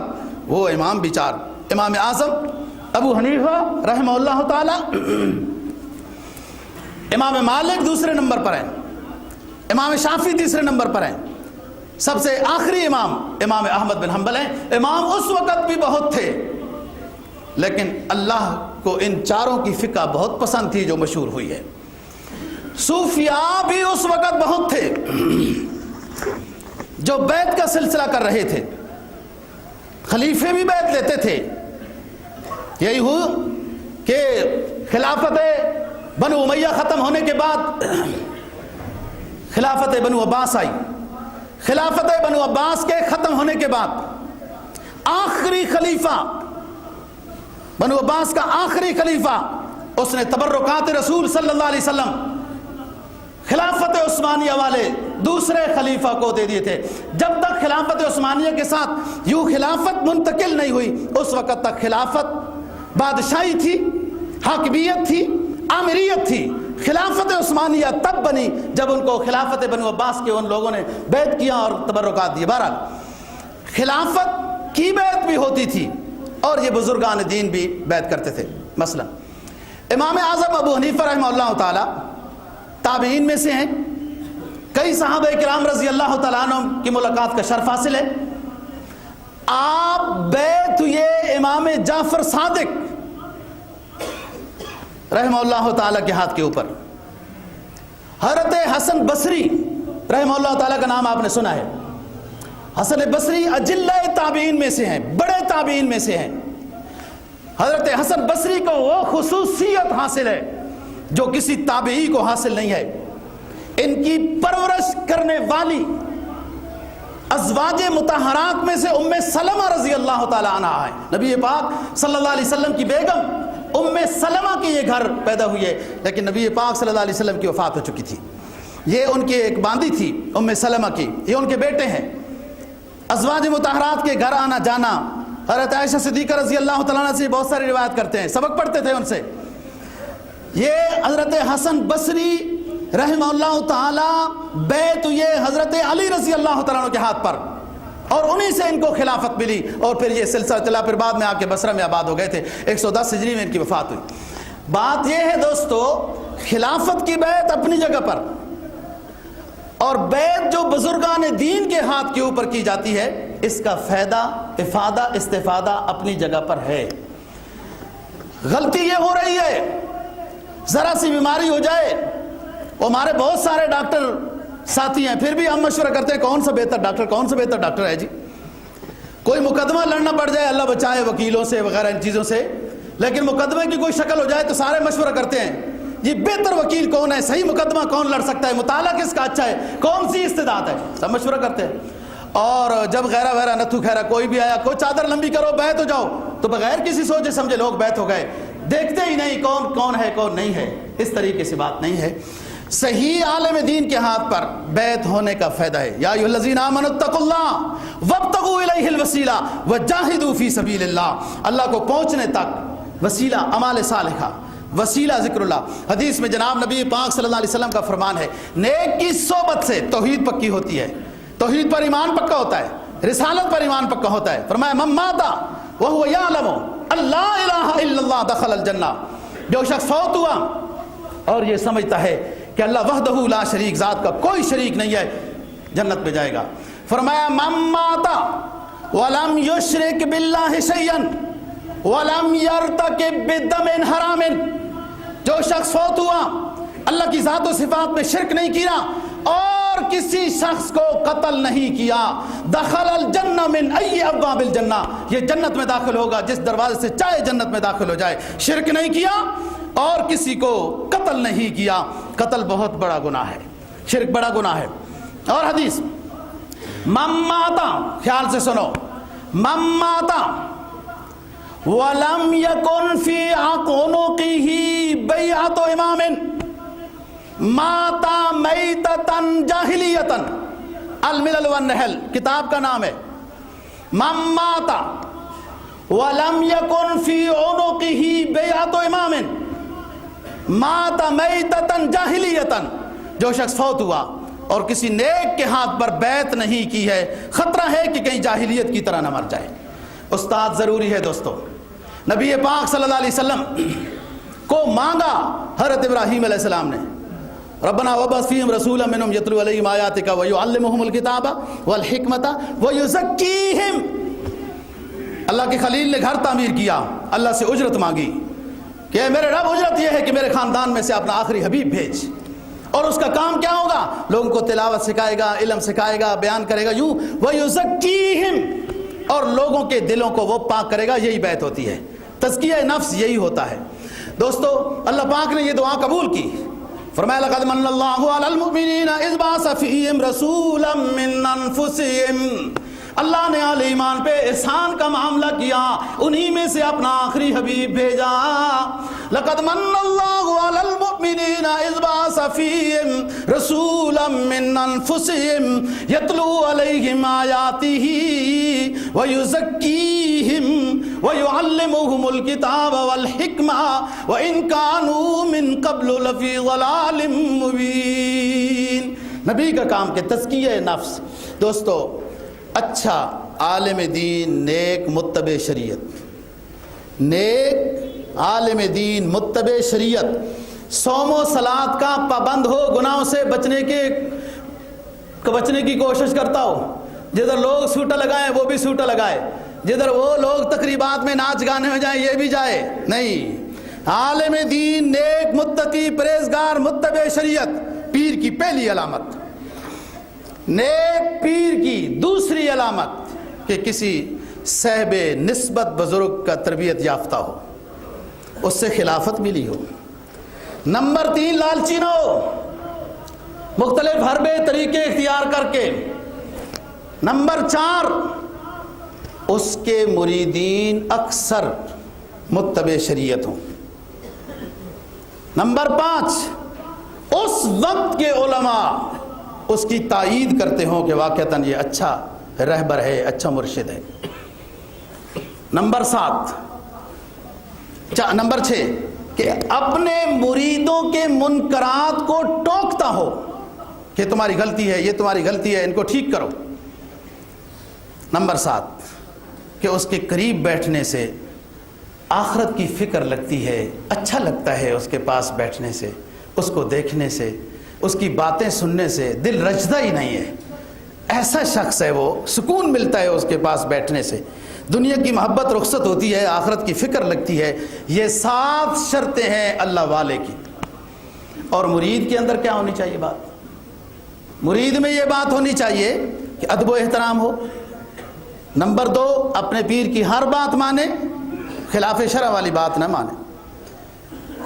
وہ امام بھی 4۔ امام اعظم ابو حنیفہ رحمہ اللہ تعالی، امام مالک دوسرے نمبر پر ہیں، امام شافعی تیسرے نمبر پر ہیں، سب سے آخری امام احمد بن حنبل ہیں۔ امام اس وقت بھی بہت تھے، لیکن اللہ کو ان 4 کی فقہ بہت پسند تھی جو مشہور ہوئی ہے۔ صوفیاء بھی اس وقت بہت تھے جو بیعت کا سلسلہ کر رہے تھے، خلیفے بھی بیعت لیتے تھے۔ یہی ہو کہ خلافت بنو امیہ ختم ہونے کے بعد خلافت بنو عباس آئی، خلافت بنو عباس کے ختم ہونے کے بعد آخری خلیفہ، بنو عباس کا آخری خلیفہ، اس نے تبرکات رسول صلی اللہ علیہ وسلم خلافت عثمانیہ والے دوسرے خلیفہ کو دے دیے تھے۔ جب تک خلافت عثمانیہ کے ساتھ یوں خلافت منتقل نہیں ہوئی، اس وقت تک خلافت بادشاہی تھی، حاکمیت تھی، آمریت تھی۔ خلافت عثمانیہ تب بنی جب ان کو خلافت بنو عباس کے ان لوگوں نے بیعت کیا اور تبرکات دیے۔ بہرحال خلافت کی بیعت بھی ہوتی تھی اور یہ بزرگان دین بھی بیعت کرتے تھے۔ مثلا امام اعظم ابو حنیفہ رحمہ اللہ تعالی تابعین میں سے ہیں، کئی صحابہ کرام رضی اللہ تعالیٰ عنہ کی ملاقات کا شرف حاصل ہے۔ آپ بیعت ہوئے امام جعفر صادق رحمہ اللہ تعالیٰ کے ہاتھ کے اوپر۔ حضرت حسن بصری رحمہ اللہ تعالیٰ کا نام آپ نے سنا ہے۔ حسن بصری اجلہ تابعین میں سے ہیں، بڑے تابعین میں سے ہیں۔ حضرت حسن بصری کو وہ خصوصیت حاصل ہے جو کسی تابعی کو حاصل نہیں ہے۔ ان کی پرورش کرنے والی ازواج مطہرات میں سے ام سلمہ رضی اللہ تعالی عنہ ہے۔ نبی پاک صلی اللہ علیہ وسلم کی بیگم ام سلمہ کی یہ گھر پیدا ہوئی ہے، لیکن نبی پاک صلی اللہ علیہ وسلم کی وفات ہو چکی تھی۔ یہ ان کی ایک باندی تھی ام سلمہ کی، یہ ان کے بیٹے ہیں۔ ازواج مطہرات کے گھر آنا جانا، حضرت عائشہ صدیقہ رضی اللہ تعالیٰ عنہ سے بہت ساری روایت کرتے ہیں، سبق پڑھتے تھے ان سے۔ یہ حضرت حسن بصری رحمہ اللہ تعالی بیعت یہ حضرت علی رضی اللہ تعالیٰ عنہ کے ہاتھ پر، اور انہی سے ان کو خلافت ملی، اور پھر یہ سلسلہ چلا، پھر بعد میں آ کے بصرہ میں آباد ہو گئے تھے۔ 110 ہجری میں ان کی وفات ہوئی۔ بات یہ ہے دوستو، خلافت کی بیعت اپنی جگہ پر، اور بیعت جو بزرگان دین کے ہاتھ کے اوپر کی جاتی ہے، اس کا فائدہ، افادہ، استفادہ اپنی جگہ پر ہے۔ غلطی یہ ہو رہی ہے، ذرا سی بیماری ہو جائے، ہمارے بہت سارے ڈاکٹر ساتھی ہیں، پھر بھی ہم مشورہ کرتے ہیں کون سا بہتر ڈاکٹر، کون سا بہتر ڈاکٹر ہے جی۔ کوئی مقدمہ لڑنا پڑ جائے، اللہ بچائے وکیلوں سے وغیرہ ان چیزوں سے، لیکن مقدمے کی کوئی شکل ہو جائے تو سارے مشورہ کرتے ہیں یہ بہتر وکیل کون ہے، صحیح مقدمہ کون لڑ سکتا ہے، مطالعہ کس کا اچھا ہے، کون سی استعداد ہے، سب مشورہ کرتے ہیں۔ اور جب غیرہ وغیرہ نتھو خیرہ کوئی بھی آیا، کوئی چادر لمبی کرو بیعت ہو جاؤ، تو بغیر کسی سوچے سمجھے لوگ بیعت ہو گئے، دیکھتے ہی نہیں کون کون ہے کون نہیں ہے۔ اس طریقے سے بات نہیں ہے۔ صحیح عالم دین کے ہاتھ پر بیعت ہونے کا فائدہ ہے۔ یا ایھا الذین آمنوا اتقوا اللہ وابتغوا الیہ الوسیلہ وجاہدوا فی سبیل اللہ۔ اللہ کو پہنچنے تک وسیلہ اعمال صالحہ، وسیلہ ذکر اللہ۔ حدیث میں جناب نبی پاک صلی اللہ علیہ وسلم کا فرمان ہے، نیک کی صحبت سے توحید پکی ہوتی ہے، توحید پر ایمان پکا ہوتا ہے، رسالت پر ایمان پکا ہوتا ہے۔ فرمایا من مات وَهُوَ يَعْلَمُ أَن لَا إِلَٰهَ إِلَّا اللَّهُ دَخَلَ الْجَنَّةَ، جو شخص فوت ہوا اور یہ سمجھتا ہے کہ اللہ وحدہ لا شریک، ذات کا کوئی شریک نہیں ہے، جنت میں جائے گا۔ فرمایا مَن مَّاتَ وَلَمْ يُشْرِكْ بِاللَّهِ شَيْئًا وَلَمْ يَرْتَكِبْ بِالدَّمِ حَرَامٍ، جو شخص فوت ہوا اللہ کی ذات و صفات میں شرک نہیں کیا اور کسی شخص کو قتل نہیں کیا، دخل الجنہ من ای ابواب الجنہ، یہ جنت میں داخل ہوگا جس دروازے سے چاہے جنت میں داخل ہو جائے۔ شرک نہیں کیا اور کسی کو قتل نہیں کیا، قتل بہت بڑا گناہ ہے، شرک بڑا گناہ ہے۔ اور حدیث من مات، خیال سے سنو، من مات وَلَمْ يَكُنْ فِي عَقْنُقِهِ بَيْعَةُ إِمَامٍ مَاتَ مَيْتَةً جَاهِلِيَّةً، الملل والنحل کتاب کا نام ہے۔ من مات وَلَمْ يَكُنْ فِي عُنُقِهِ بَيْعَةُ إِمَامٍ مَاتَ مَيْتَةً جَاهِلِيَّةً، جو شخص فوت ہوا اور کسی نیک کے ہاتھ پر بیعت نہیں کی ہے، خطرہ ہے کہ کہیں جاہلیت کی طرح نہ مر جائے۔ استاد ضروری ہے دوستو۔ نبی پاک صلی اللہ علیہ وسلم کو مانگا حضرت ابراہیم علیہ السلام نے، ربنا وابعث فیہم رسولا منہم یتلو علیہم آیاتک ویعلمہم الکتاب والحکمت ویزکیہم۔ اللہ کے خلیل نے گھر تعمیر کیا، اللہ سے اجرت مانگی کہ میرے رب اجرت یہ ہے کہ میرے خاندان میں سے اپنا آخری حبیب بھیج، اور اس کا کام کیا ہوگا؟ لوگوں کو تلاوت سکھائے گا، علم سکھائے گا، بیان کرے گا، یوں ویزکیہم، اور لوگوں کے دلوں کو وہ پاک کرے گا۔ یہی بیعت ہوتی ہے، تزکیہ نفس یہی ہوتا ہے۔ دوستو اللہ پاک نے یہ دعا قبول کی، فرمایا لقد من اللہ علی المؤمنین اذ بعث فیہم رسولا من انفسہم، اللہ نے اہل ایمان پہ احسان کا معاملہ کیا، انہی میں سے اپنا آخری حبیب بھیجا۔ لقد من اللہ علی المؤمنین اذ بعث فیہم رسولا من انفسہم یتلو علیہم آیاتہ ویزکیہم ویعلمہم الکتاب والحکمہ وإن کانوا من قبل لفی ضلال مبین۔ نبی کا کام کہ تزکیہ نفس۔ دوستو اچھا عالم دین، نیک متبع شریعت، نیک عالم دین متبع شریعت، صوم و صلات کا پابند ہو، گناہوں سے بچنے کی کوشش کرتا ہو، جدھر لوگ سوٹا لگائیں وہ بھی سوٹا لگائے، جدھر وہ لوگ تقریبات میں ناچ گانے میں جائیں یہ بھی جائے۔ نہیں، عالم دین، نیک متقی، پرہیزگار، متبع شریعت، پیر کی پہلی علامت۔ نیک پیر کی دوسری علامت کہ کسی صاحب نسبت بزرگ کا تربیت یافتہ ہو، اس سے خلافت ملی ہو۔ نمبر 3 لالچی نہ ہو، مختلف حربے طریقے اختیار کر کے۔ نمبر 4 اس کے مریدین اکثر متبع شریعت ہوں۔ نمبر 5 اس وقت کے علماء اس کی تائید کرتے ہوں کہ واقعتاً یہ اچھا رہبر ہے، اچھا مرشد ہے۔ نمبر 6 کہ اپنے مریدوں کے منکرات کو ٹوکتا ہو کہ تمہاری غلطی ہے، یہ تمہاری غلطی ہے، ان کو ٹھیک کرو۔ نمبر 7 کہ اس کے قریب بیٹھنے سے آخرت کی فکر لگتی ہے، اچھا لگتا ہے اس کے پاس بیٹھنے سے، اس کو دیکھنے سے، اس کی باتیں سننے سے دل رجدہ ہی نہیں ہے۔ ایسا شخص ہے، وہ سکون ملتا ہے اس کے پاس بیٹھنے سے، دنیا کی محبت رخصت ہوتی ہے، آخرت کی فکر لگتی ہے۔ یہ 7 شرطیں ہیں اللہ والے کی۔ اور مرید کے اندر کیا ہونی چاہیے بات؟ مرید میں یہ بات ہونی چاہیے کہ ادب و احترام ہو۔ نمبر 2 اپنے پیر کی ہر بات مانے، خلاف شرع والی بات نہ مانے۔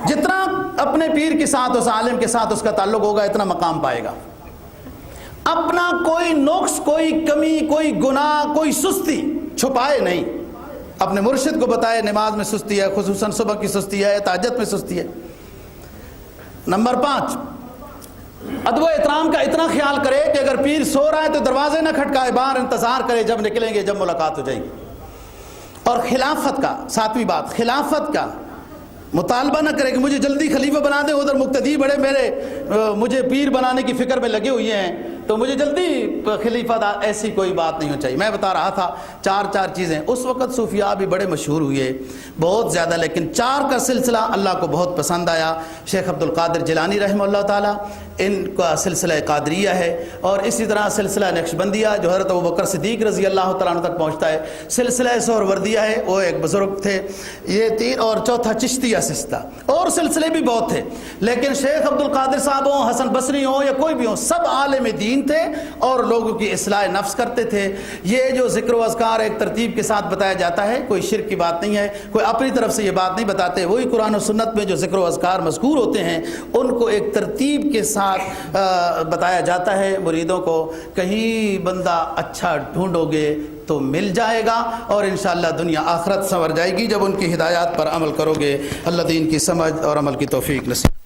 جتنا اپنے پیر کے ساتھ، اس عالم کے ساتھ اس کا تعلق ہوگا، اتنا مقام پائے گا۔ اپنا کوئی نقص، کوئی کمی، کوئی گناہ، کوئی سستی چھپائے نہیں، اپنے مرشد کو بتائے نماز میں سستی ہے، خصوصاً صبح کی سستی ہے، تہجد میں سستی ہے۔ نمبر 5 ادب و احترام کا اتنا خیال کرے کہ اگر پیر سو رہا ہے تو دروازے نہ کھٹکائے، باہر انتظار کرے جب نکلیں گے، جب ملاقات ہو جائے گی۔ اور خلافت کا 7ویں بات، خلافت کا مطالبہ نہ کرے کہ مجھے جلدی خلیفہ بنا دیں، ادھر مقتدی بڑے مجھے پیر بنانے کی فکر میں لگے ہوئے ہیں، تو مجھے جلدی خلیفہ ایسی کوئی بات نہیں ہو چاہیے۔ میں بتا رہا تھا چار چیزیں، اس وقت صوفیاء بھی بڑے مشہور ہوئے بہت زیادہ، لیکن چار کا سلسلہ اللہ کو بہت پسند آیا۔ شیخ عبد القادر جیلانی رحمہ اللہ تعالیٰ، ان کا سلسلہ قادریہ ہے، اور اسی طرح سلسلہ نقشبندیہ جو حضرت ابوبکر صدیق رضی اللہ تعالیٰ عنہ تک پہنچتا ہے، سلسلہ سہروردیہ ہے، وہ ایک بزرگ تھے، یہ تین، اور چوتھا چشتیہ سلسلہ، اور سلسلے بھی بہت تھے، لیکن شیخ عبد القادر صاحب ہوں، حسن بصری ہوں یا کوئی بھی ہوں، سب عالم دین تھے اور لوگوں کی اصلاح نفس کرتے تھے۔ یہ جو ذکر و اذکار ایک ترتیب کے ساتھ بتایا جاتا ہے، کوئی شرک کی بات نہیں ہے، کوئی اپنی طرف سے یہ بات نہیں بتاتے، وہی قرآن و سنت میں جو ذکر و اذکار مذکور ہوتے ہیں ان کو ایک ترتیب کے ساتھ بتایا جاتا ہے مریدوں کو۔ کہیں بندہ اچھا ڈھونڈو گے تو مل جائے گا، اور انشاءاللہ دنیا آخرت سنور جائے گی جب ان کی ہدایات پر عمل کرو گے۔ اللہ دین کی سمجھ اور عمل کی توفیق نصیب